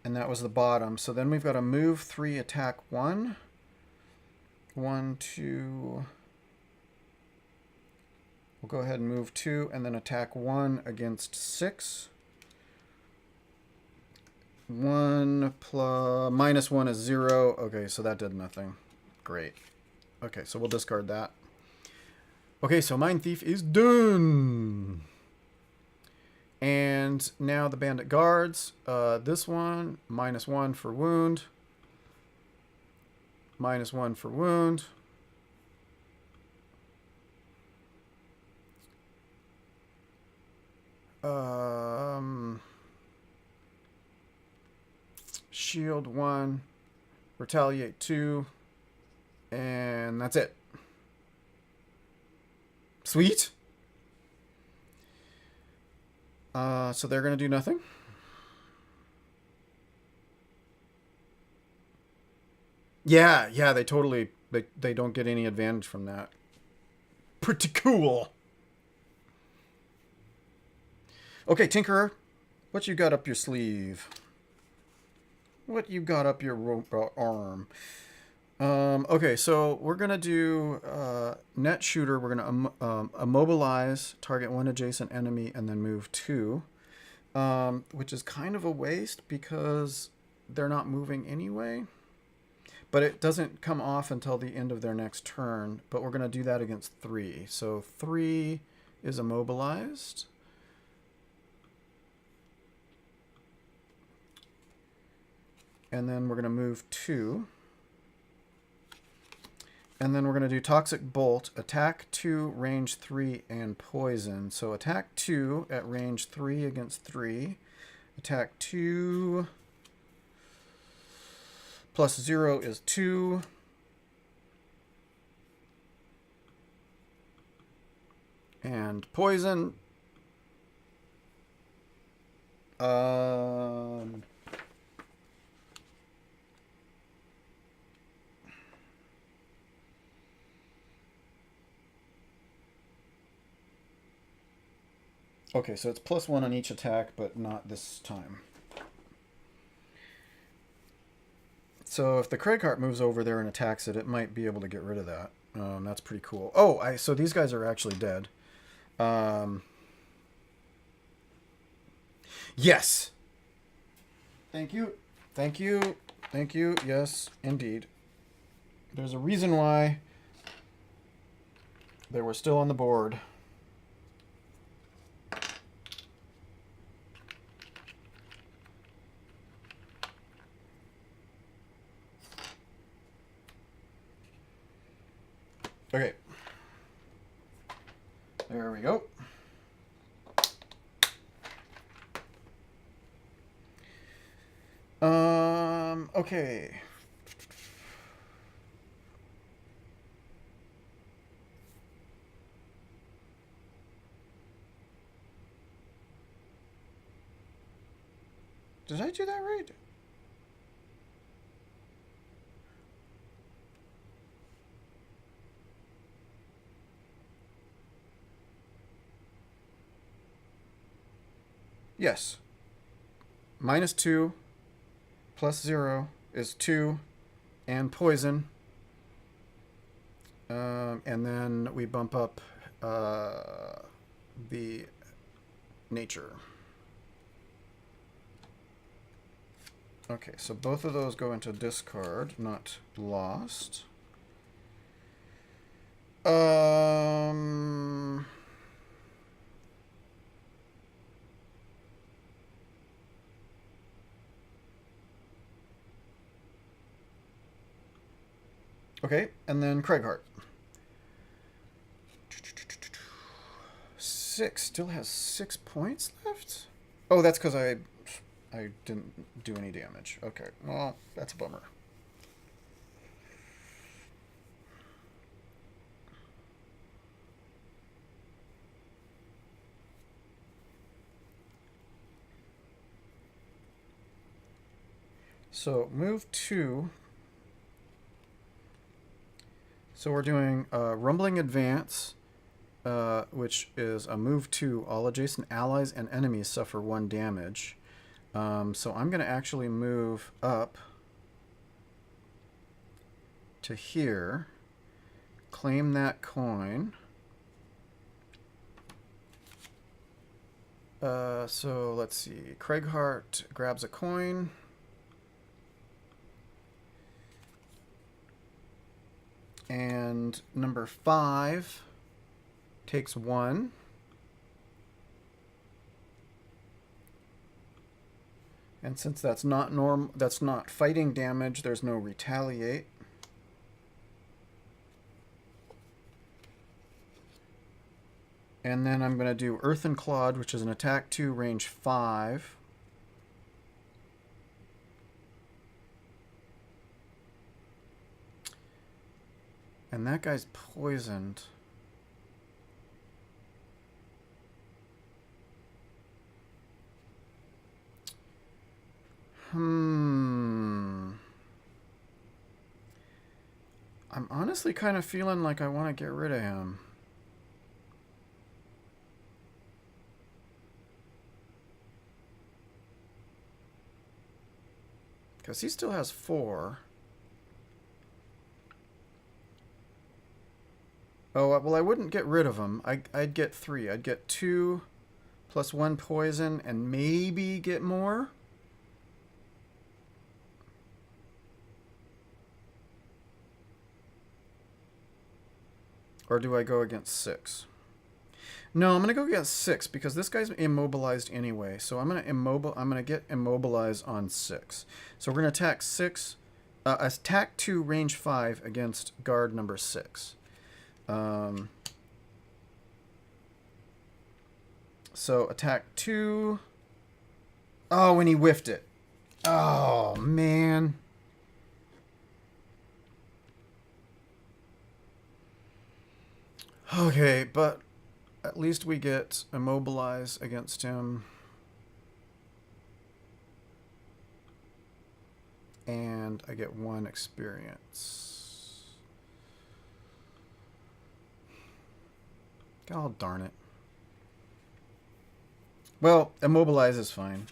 And that was the bottom. So then we've got to move 3, attack 1. 1, 2. We'll go ahead and move 2 and then attack 1 against 6. 1 plus minus 1 is 0. Okay, so that did nothing. Great. Okay, so we'll discard that. Okay, so Mine Thief is done. And now the Bandit Guards. This one, minus 1 for wound. Minus 1 for wound. Shield 1. Retaliate 2. And that's it. Sweet. So they're going to do nothing. Yeah, they totally, they don't get any advantage from that. Pretty cool. Okay, Tinkerer, what you got up your sleeve? What you got up your arm? Okay, so we're going to do net shooter. We're going to immobilize, target 1 adjacent enemy, and then move 2. Which is kind of a waste because they're not moving anyway. But it doesn't come off until the end of their next turn. But we're going to do that against 3. So 3 is immobilized. And then we're going to move 2. And then we're going to do Toxic Bolt, attack 2, range 3, and poison. So attack 2 at range 3 against 3. Attack 2 plus 0 is 2. And poison. Okay, so it's plus 1 on each attack, but not this time. So if the Cragheart moves over there and attacks it, it might be able to get rid of that. That's pretty cool. Oh, so these guys are actually dead. Yes. Thank you. Thank you. Thank you. Yes, indeed. There's a reason why they were still on the board. Okay. There we go. Okay. Did I do that right? Yes. -2 plus 0 is 2 and poison. And then we bump up the nature. Okay, so both of those go into discard, not lost. Okay, and then Craighart. 6 still has 6 points left. Oh, that's because I didn't do any damage. Okay, well, that's a bummer. So move 2. So we're doing Rumbling Advance, which is a move 2. All adjacent allies and enemies suffer 1 damage. So I'm going to actually move up to here, claim that coin. So let's see. Craighart grabs a coin. And number 5 takes 1. And since that's not fighting damage, there's no retaliate. And then I'm going to do Earthen Clod, which is an attack 2, range 5. And that guy's poisoned. I'm honestly kind of feeling like I want to get rid of him. Because he still has 4. Oh, well, I wouldn't get rid of him. I'd get 3. I'd get 2 plus 1 poison and maybe get more. Or do I go against 6? No, I'm going to go against 6 because this guy's immobilized anyway. So I'm going to get immobilized on 6. So we're going to attack 6, attack 2, range 5 against guard number 6. So attack 2. Oh, and he whiffed it. Oh, man. Okay, but at least we get immobilize against him. And I get 1 experience. Oh, darn it. Well, immobilize is fine.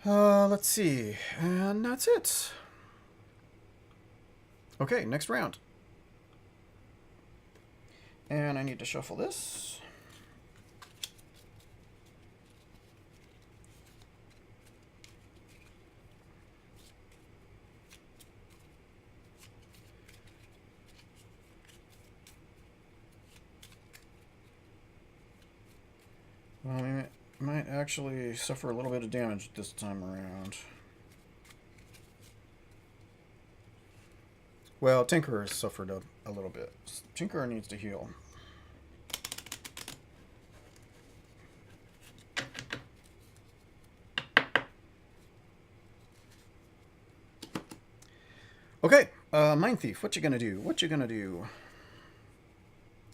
Let's see. And that's it. Okay, next round. And I need to shuffle this. Well, we might actually suffer a little bit of damage this time around. Well, Tinkerer suffered a little bit. Tinkerer needs to heal. Okay, Mind Thief, what you gonna do? What you gonna do?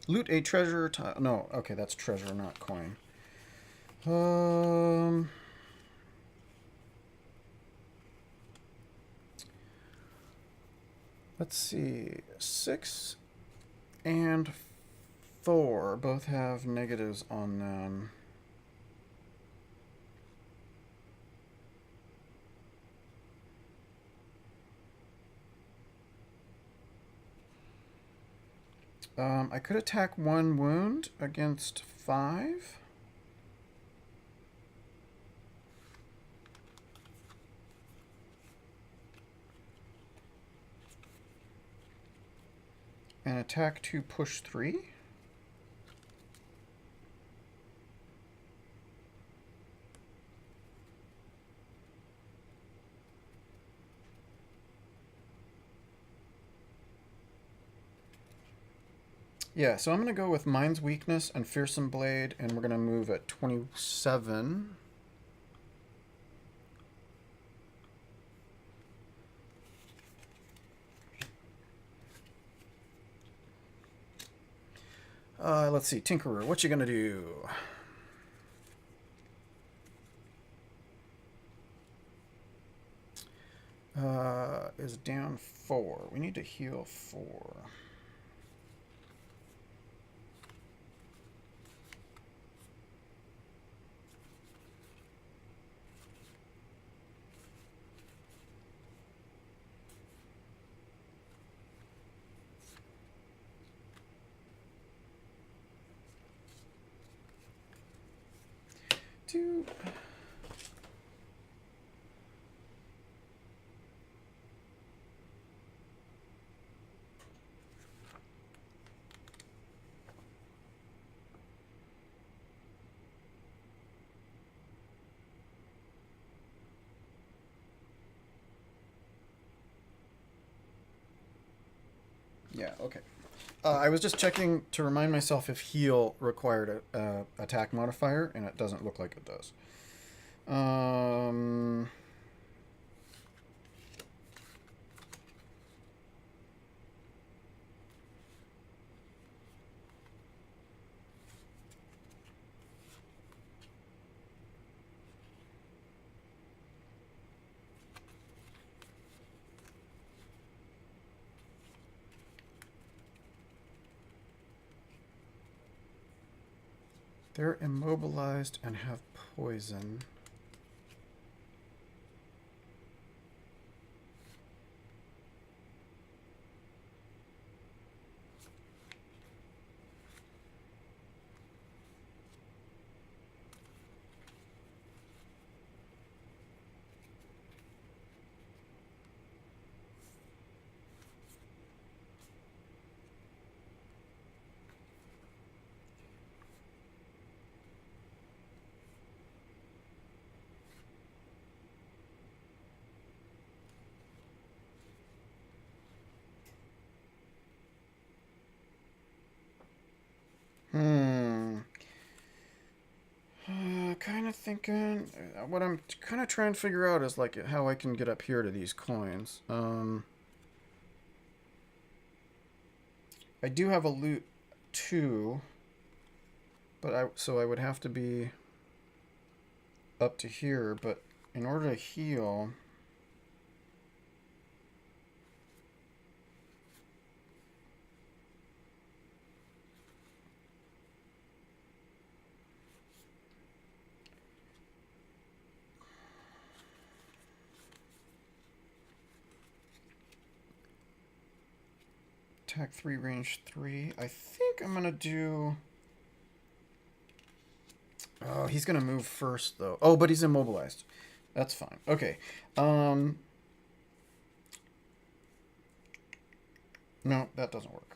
Loot a treasure tile. No, okay, that's treasure, not coin. Let's see. 6 and 4 both have negatives on them. I could attack 1 wound against 5. And attack 2, push 3. Yeah, so I'm going to go with Mind's Weakness and Fearsome Blade, and we're going to move at 27. Let's see, Tinkerer, what you going to do? Is down 4. We need to heal 4. Dude. Yeah, okay. I was just checking to remind myself if heal required a attack modifier, and it doesn't look like it does. They're immobilized and have poison. Kind of thinking. What I'm kind of trying to figure out is like how I can get up here to these coins. I do have a loot 2, but so I would have to be up to here. But in order to heal. Attack 3, range 3. I think I'm going to do... Oh, he's going to move first, though. Oh, but he's immobilized. That's fine. Okay. No, that doesn't work.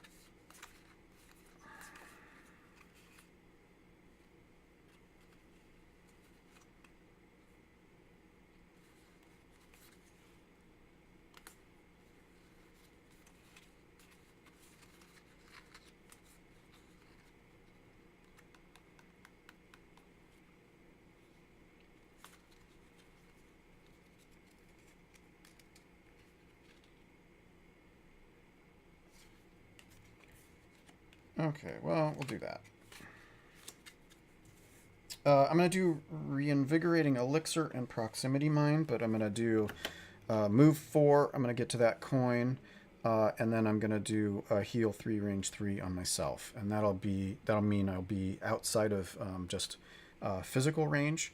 Okay, well, we'll do that. I'm going to do Reinvigorating Elixir and Proximity Mine, but I'm going to do move 4. I'm going to get to that coin. and then I'm gonna do a heal 3, range 3 on myself, and that'll mean I'll be outside of just physical range.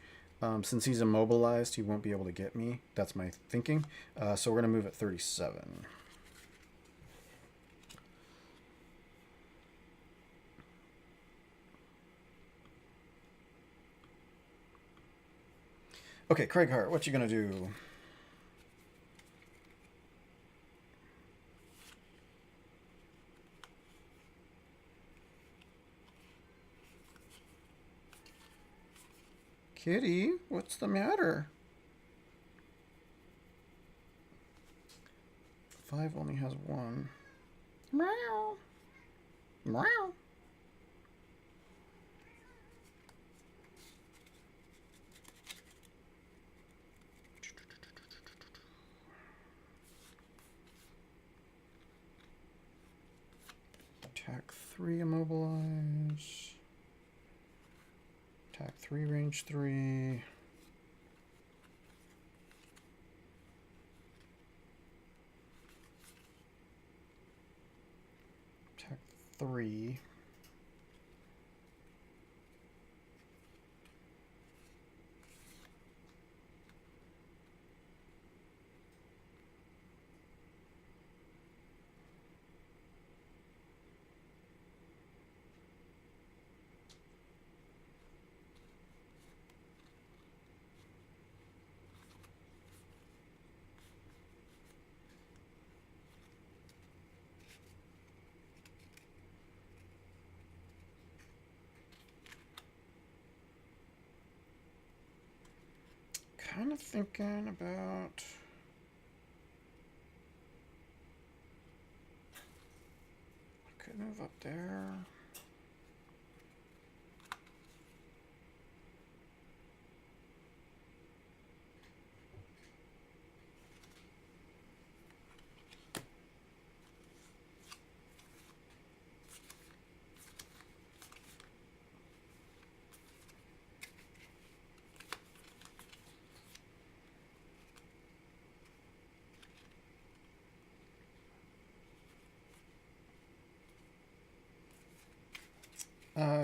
Since he's immobilized, he won't be able to get me. That's my thinking. So we're gonna move at 37. Okay, Craig Hart, what you gonna do? Kitty, what's the matter? 5 only has 1. Meow. Meow. Attack 3, immobilize. Attack 3, range 3. Attack 3. Kind of thinking about I could move up there.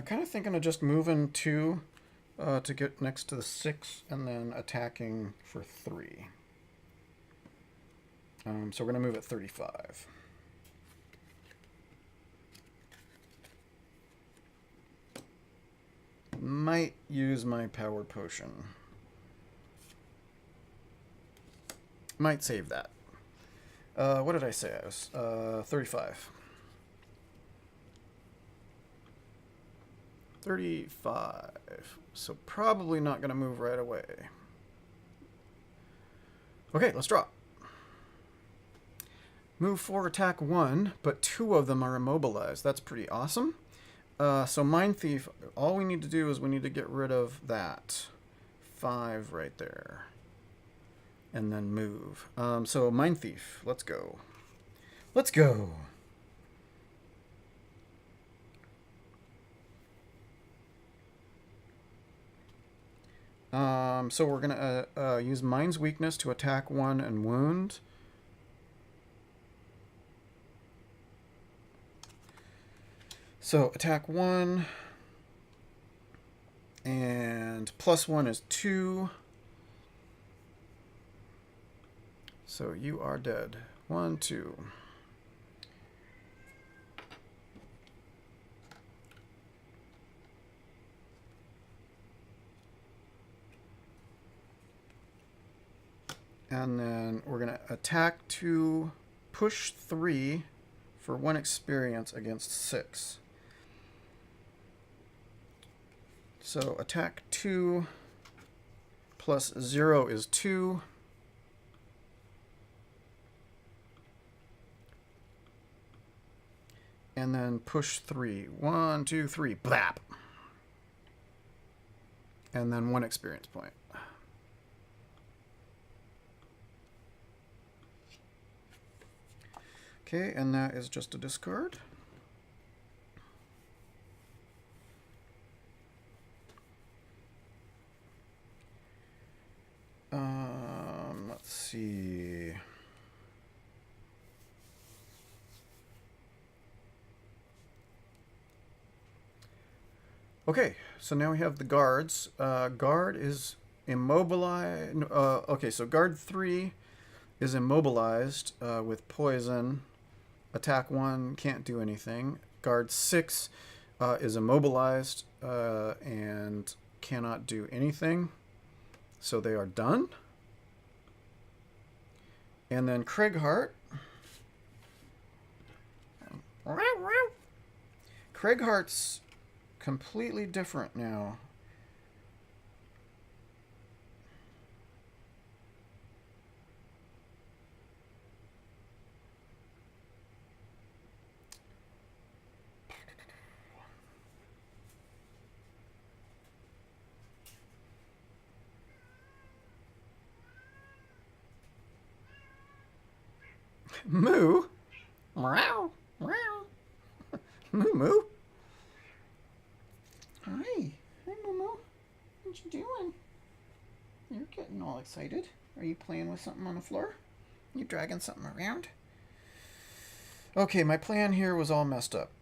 Kind of thinking of just moving 2 to get next to the 6 and then attacking for 3. So we're going to move at 35. Might use my power potion. Might save that. What did I say? I was 35. 35. So probably not going to move right away. Okay, let's drop. Move 4, attack 1, but 2 of them are immobilized. That's pretty awesome. So Mind Thief, all we need to do is we need to get rid of that 5 right there. And then move. So Mind Thief, let's go. Let's go. So we're going to use Mind's Weakness to attack 1 and wound. So attack 1. And +1 is 2. So you are dead. 1, 2. And then we're going to attack 2, push 3 for 1 experience against 6. So attack 2 plus 0 is 2. And then push 3. 1, 2, 3. Blap. And then 1 experience point. Okay, and that is just a discard. Let's see. Okay, so now we have the guards. Guard is immobilized. Okay, so guard 3 is immobilized with poison. Attack 1 can't do anything. Guard 6 is immobilized and cannot do anything. So they are done. And then Craighart. Craighart's completely different now. Moo? Meow. Meow. Moo moo. Hi. Hi, Moo Moo. What you doing? You're getting all excited. Are you playing with something on the floor? You dragging something around? Okay, my plan here was all messed up.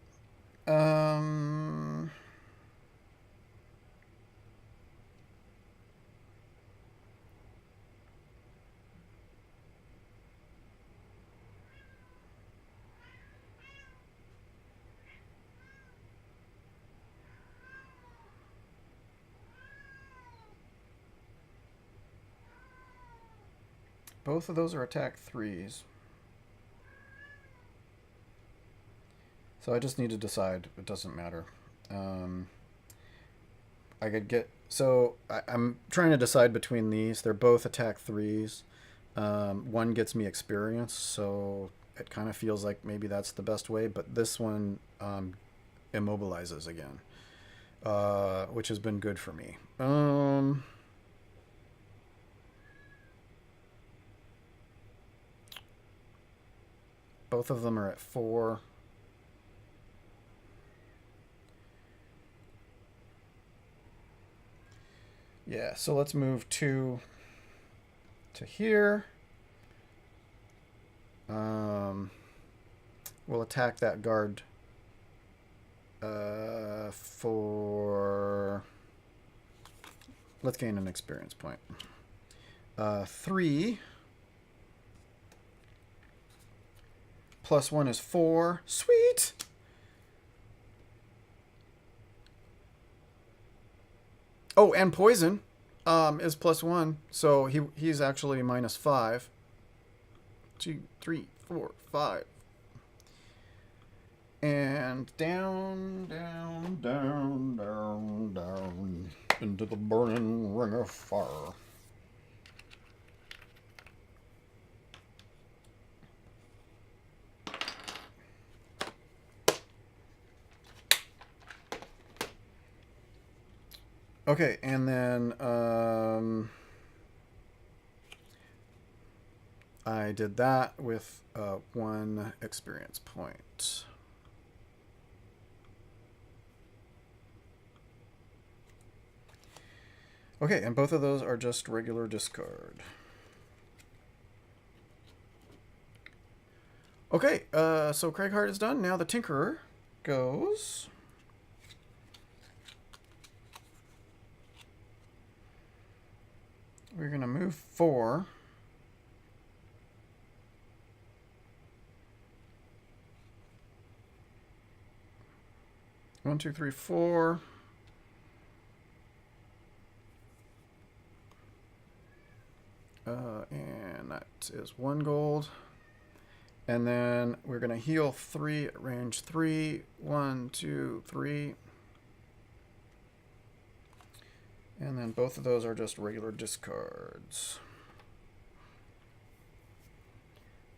Both of those are attack 3s. So I just need to decide. It doesn't matter. I could get... So I'm trying to decide between these. They're both attack 3s. One gets me experience, so it kind of feels like maybe that's the best way. But this one immobilizes again, which has been good for me. Both of them are at 4. Yeah, so let's move 2 to here. We'll attack that guard for... Let's gain an experience point. 3 plus 1 is 4. Sweet! Oh, and poison is plus 1, so he's actually minus 5. 2, 3, 4, 5. And down, down, down, down, down into the burning ring of fire. Okay, and then I did that with 1 experience point. Okay, and both of those are just regular discard. Okay, so Craighart is done. Now the Tinkerer goes... We're going to move 4. One, two, three, 4. And that is 1 gold. And then we're going to heal 3 at range 3. 1, 2, 3. And then both of those are just regular discards.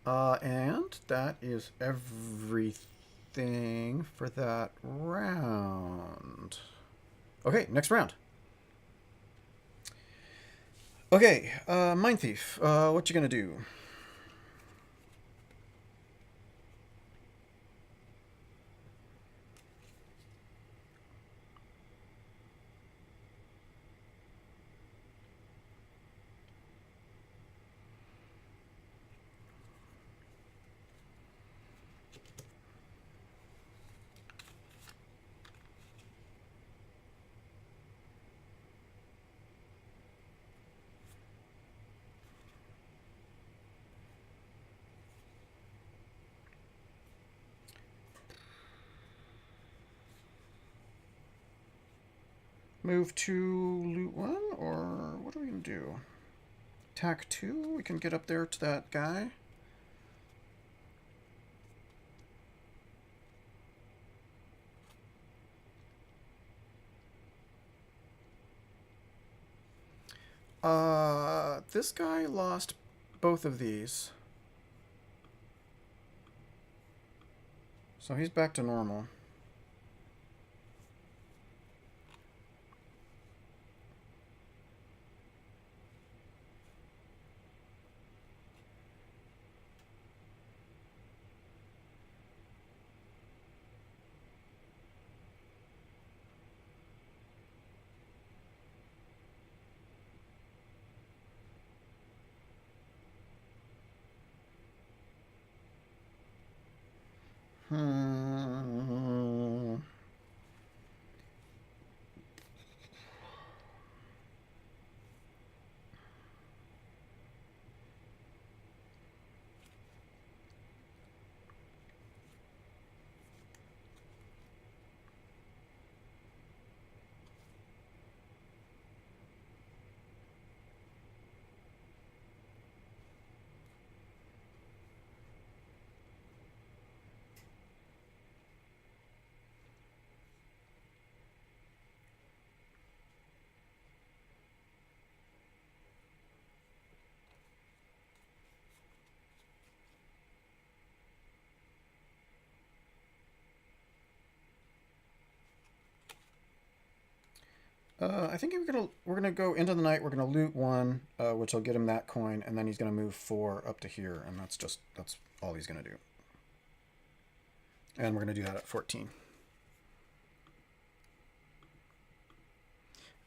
And that is everything for that round. Okay, next round. Okay, Mind Thief, what you gonna do? Move to loot 1, or what are we going to do? Attack 2? We can get up there to that guy. This guy lost both of these. So he's back to normal. I think we're gonna go into the night. We're gonna loot 1, which will get him that coin, and then he's gonna move 4 up to here, and that's all he's gonna do. And we're gonna do that at 14.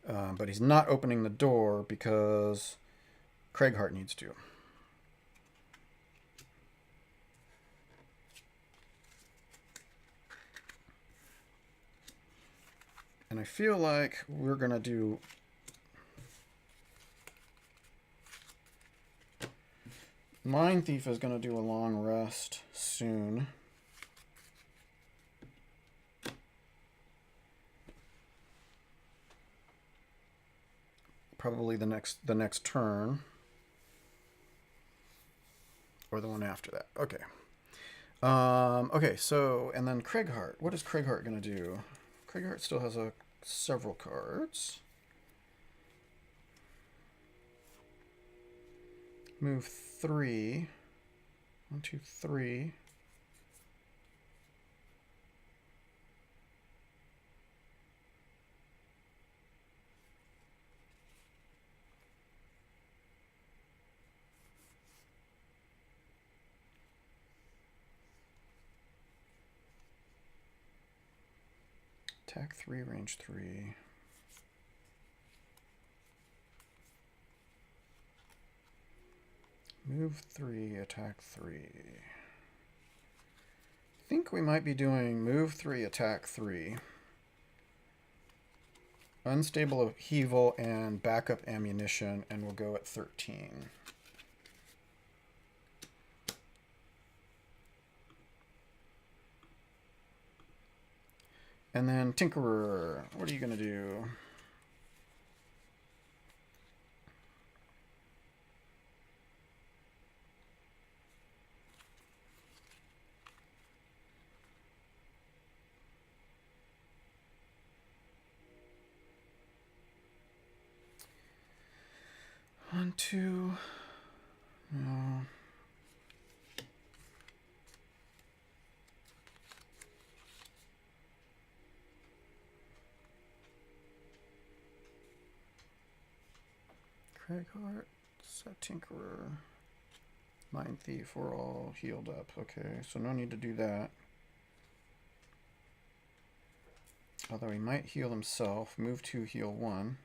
But he's not opening the door because Craighart needs to. And I feel like we're going to do... Mind Thief is going to do a long rest soon. Probably the next turn. Or the one after that. Okay. Okay, so, and then Craighart. What is Craighart going to do? Craighart still has several cards. Move 3. 1, 2, 3. Attack 3, range 3. Move 3, attack 3. I think we might be doing move 3, attack 3. Unstable upheaval and backup ammunition, and we'll go at 13. And then Tinkerer, what are you going to do? One, two, no. Craighart, set Tinkerer, Mind Thief, we're all healed up. Okay, so no need to do that. Although he might heal himself. Move 2, heal 1.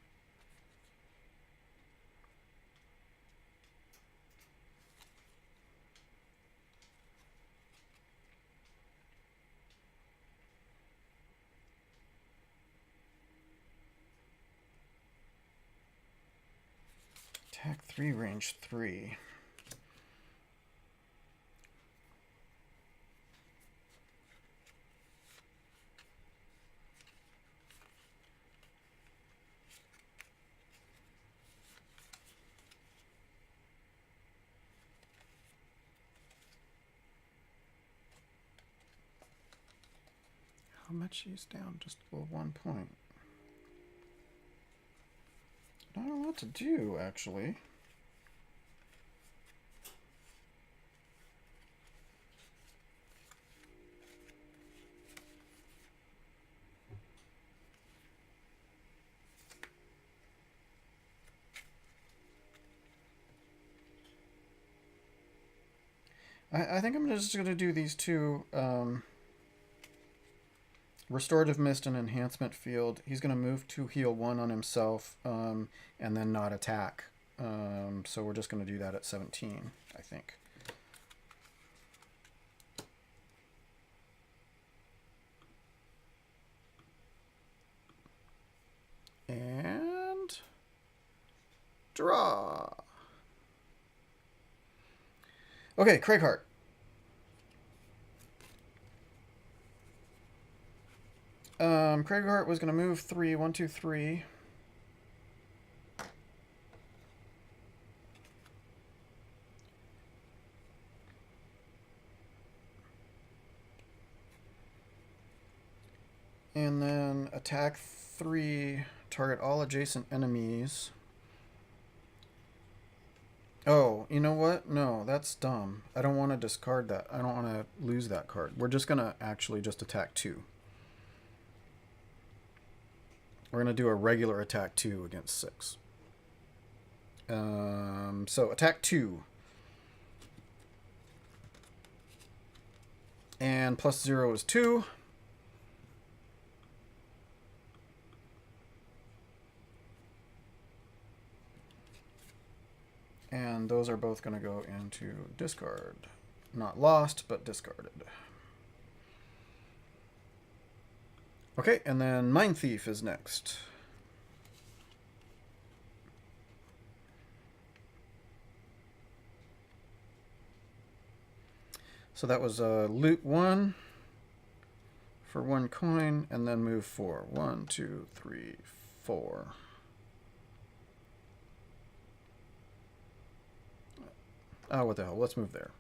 Attack 3, range 3. how much he's down? Just 1 point. Not a lot to do, actually. I think I'm just going to do these two. Restorative Mist and Enhancement Field. He's going to move to heal 1 on himself and then not attack. So we're just going to do that at 17, I think. And draw. Okay, Craighart. Craighart was going to move 3, 1, 2, 3. And then attack 3, target all adjacent enemies. Oh, you know what? No, that's dumb. I don't want to discard that. I don't want to lose that card. We're just going to actually just attack 2. We're going to do a regular attack 2 against 6. So attack 2. And plus 0 is 2. And those are both going to go into discard. Not lost, but discarded. Okay, and then Mind Thief is next. So that was loot 1 for 1 coin, and then move 4. 1, 2, 3, 4. Oh, what the hell? Let's move there.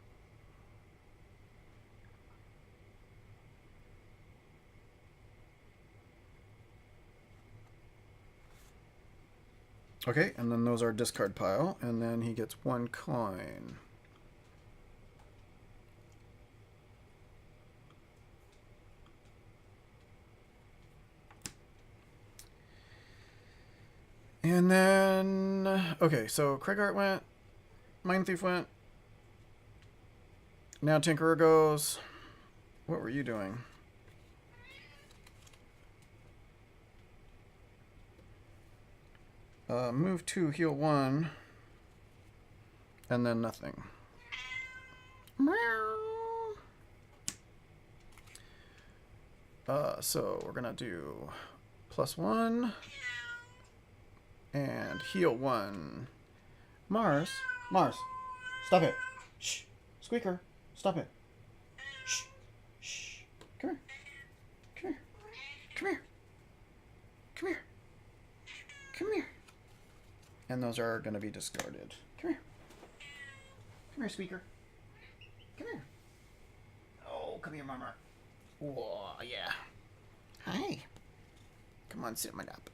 Okay, and then those are discard pile, and then he gets 1 coin. And then, okay, so Craighart went, Mind Thief went. Now Tinkerer goes. What were you doing? Move 2, heal 1, and then nothing. So we're gonna do +1 and heal 1. Mars, stop it. Shh, Squeaker, stop it. Shh, shh. Come here. Come here. Come here. Come here. Come here. And those are going to be discarded. Come here. Come here, Squeaker. Come here. Oh, come here, Mama. Whoa, yeah. Hi. Come on, sit in my lap.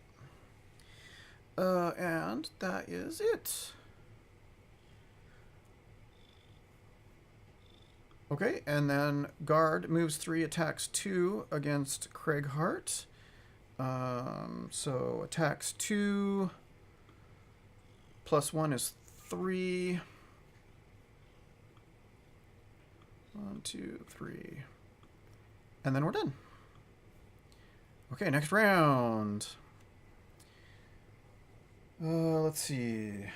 And that is it. Okay, and then Guard moves 3, attacks 2 against Craighart. So attacks 2... +1 is 3. 1, 2, 3. And then we're done. Okay, next round. Let's see.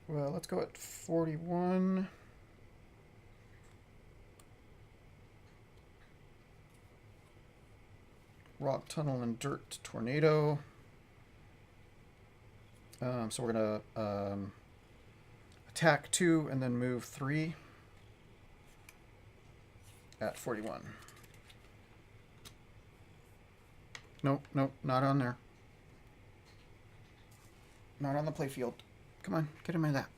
Well, let's go at 41. Rock Tunnel and Dirt Tornado. So we're going to attack 2 and then move 3 at 41. Nope, nope, not on there. Not on the playfield. Come on, get him in that.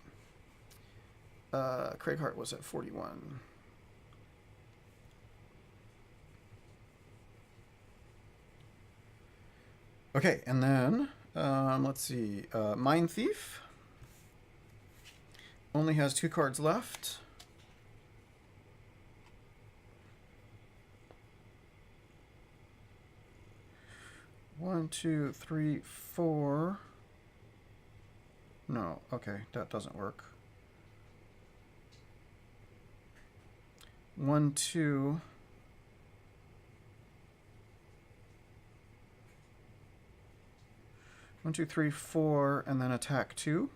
Craig Hart was at 41. Okay, and then, let's see. Mind Thief only has 2 cards left. One, two, three, four. No, okay, that doesn't work. 1, 2. 1, 2, 3, 4, and then attack 2.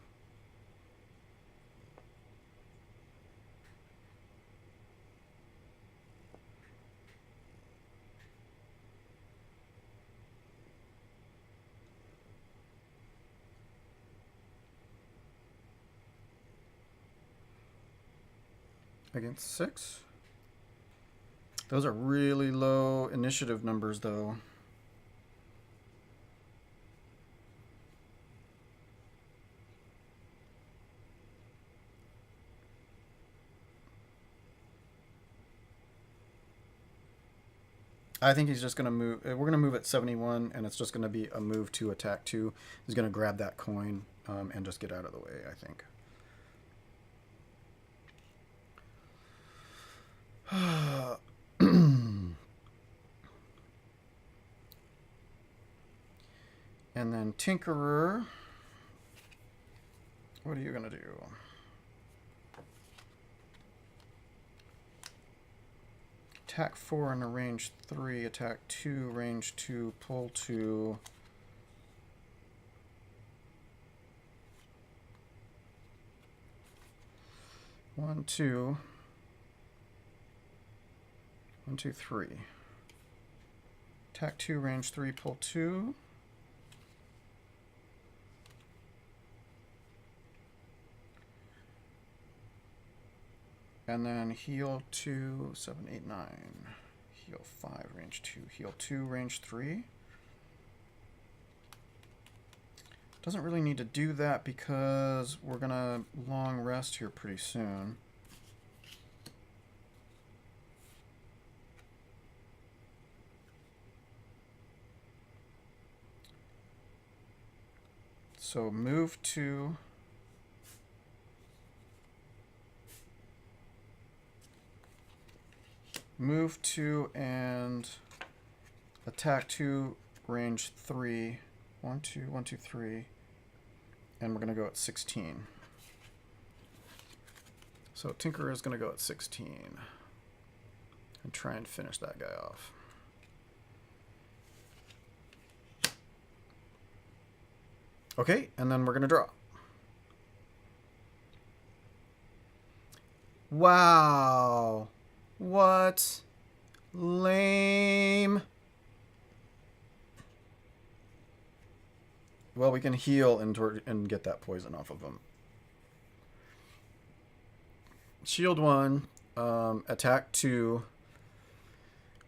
Against 6. Those are really low initiative numbers, though. I think he's just going to move. We're going to move at 71, and it's just going to be a move to attack 2. He's going to grab that coin and just get out of the way, I think. And then Tinkerer. What are you going to do? Attack 4 and a range 3. Attack 2, range 2, pull 2. One, two. 1, 2, 3. Attack 2, range 3, pull 2. And then heal 2, 7, 8, 9. Heal 5, range 2. Heal 2, range 3. Doesn't really need to do that because we're going to long rest here pretty soon. So move 2. Move 2 and attack 2, range 3. 1, 2, 1, 2, 3. And we're going to go at 16. So Tinkerer is going to go at 16. And try and finish that guy off. Okay, and then we're going to draw. Wow. What? Lame. Well, we can heal and get that poison off of him. Shield 1, attack 2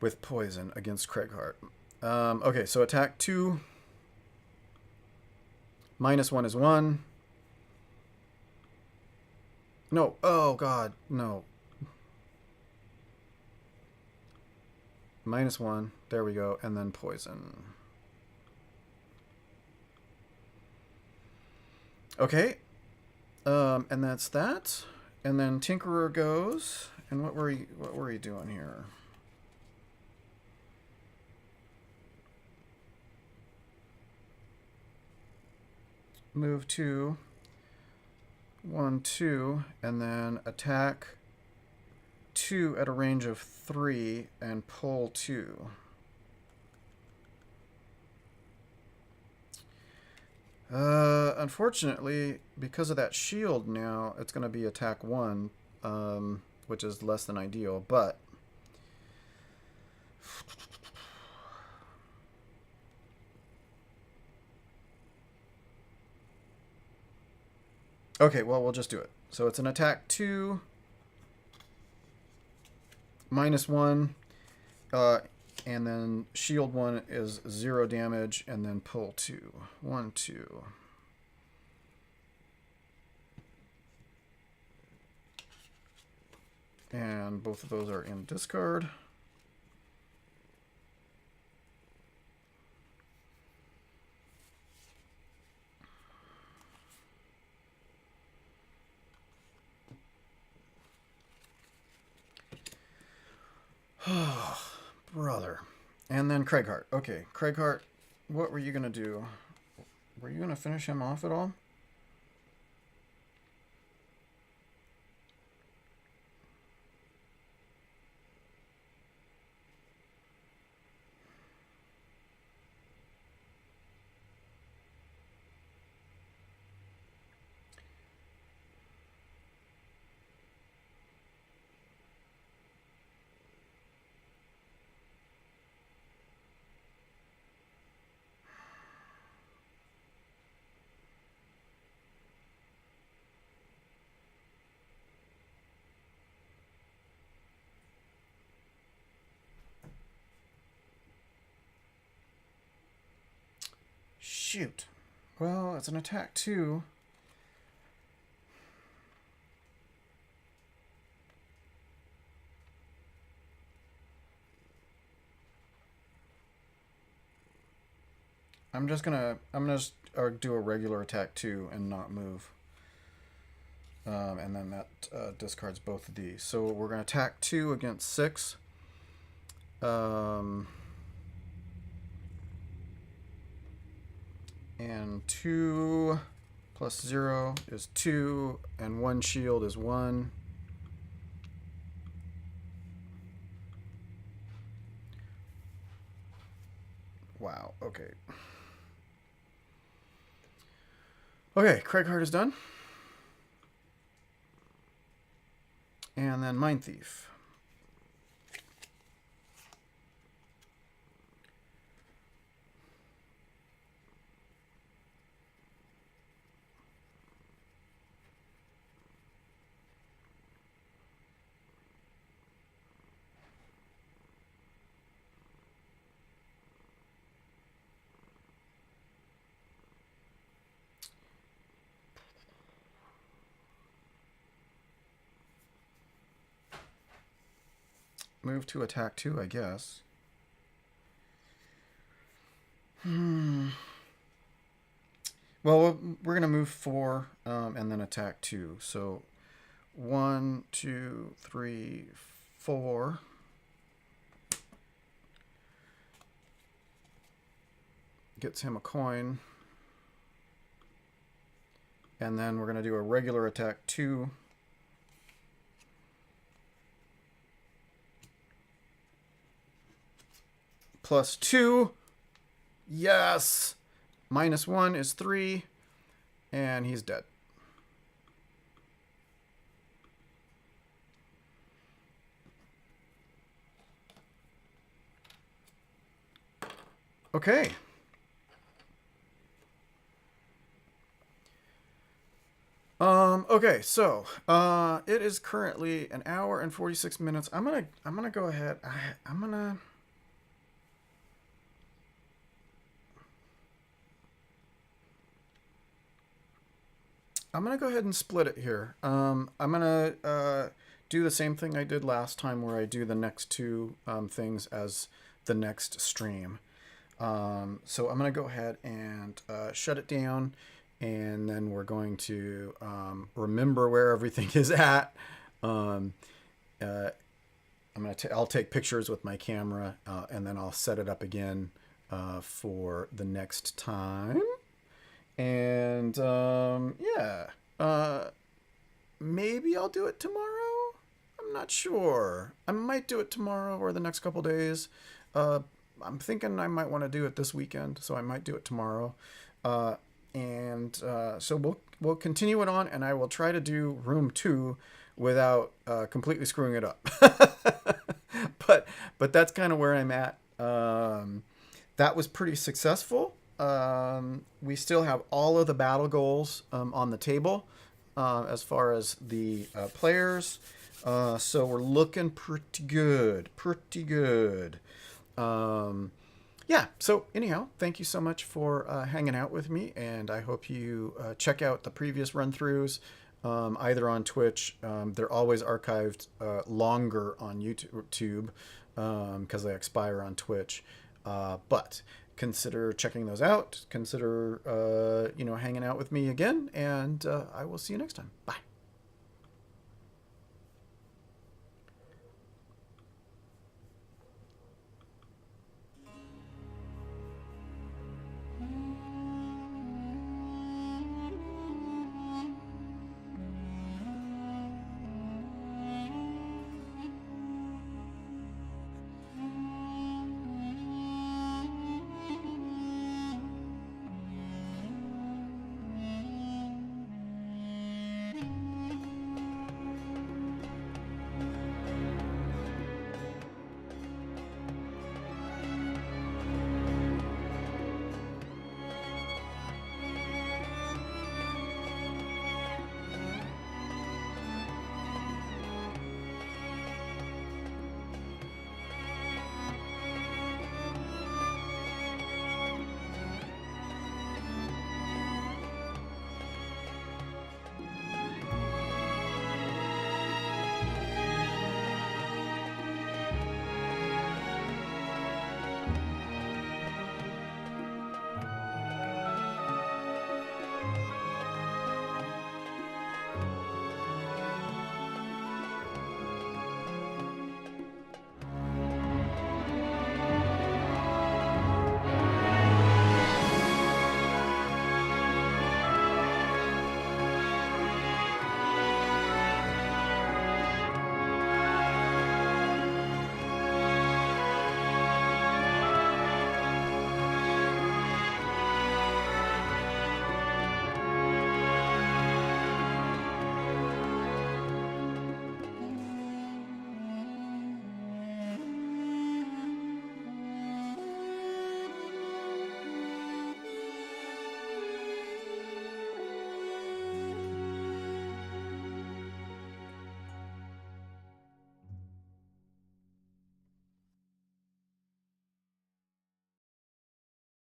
with poison against Craig Hart. Okay, so attack 2. -1 is 1. No. Oh, God. No. -1. There we go. And then poison. Okay. And that's that. And then Tinkerer goes. And what were you doing here? Move 2. 1, 2. And then attack 2 at a range of 3 and pull 2. Unfortunately, because of that shield now, it's going to be attack 1, which is less than ideal, but okay, well, we'll just do it. So it's an attack 2, -1, and then shield 1 is 0 damage, and then pull 2. 1, 2. And both of those are in discard. Oh, brother. And then Craighart. Okay, Craighart, what were you going to do? Were you going to finish him off at all? Shoot. Well, it's an attack too. I'm gonna do a regular attack too and not move. And then that discards both of these. So we're gonna attack 2 against 6. And 2 plus 0 is 2, and 1 shield is 1. Wow, okay. Okay, Craighart is done. And then Mind Thief. Move to attack 2, I guess. Well, we're going to move 4 and then attack 2. So 1, 2, 3, 4. Gets him a coin. And then we're going to do a regular attack 2. Plus 2. Yes! Minus 1 is 3. And he's dead. Okay. Okay, so it is currently an hour and 46 minutes. I'm gonna go ahead. I'm gonna go ahead and split it here. I'm gonna do the same thing I did last time, where I do the next 2 things as the next stream. So I'm gonna go ahead and shut it down. And then we're going to remember where everything is at. I'll take pictures with my camera, and then I'll set it up again for the next time. And yeah, maybe I'll do it tomorrow. I'm not sure. I might do it tomorrow or the next couple days. I'm thinking I might want to do it this weekend, so I might do it tomorrow. So we'll continue it on, and I will try to do room 2 without completely screwing it up. but that's kind of where I'm at. That was pretty successful. We still have all of the battle goals on the table as far as the players. So we're looking pretty good. Yeah, so anyhow, thank you so much for hanging out with me, and I hope you check out the previous run-throughs either on Twitch. They're always archived longer on YouTube because they expire on Twitch. But consider checking those out. Consider hanging out with me again, and I will see you next time. Bye.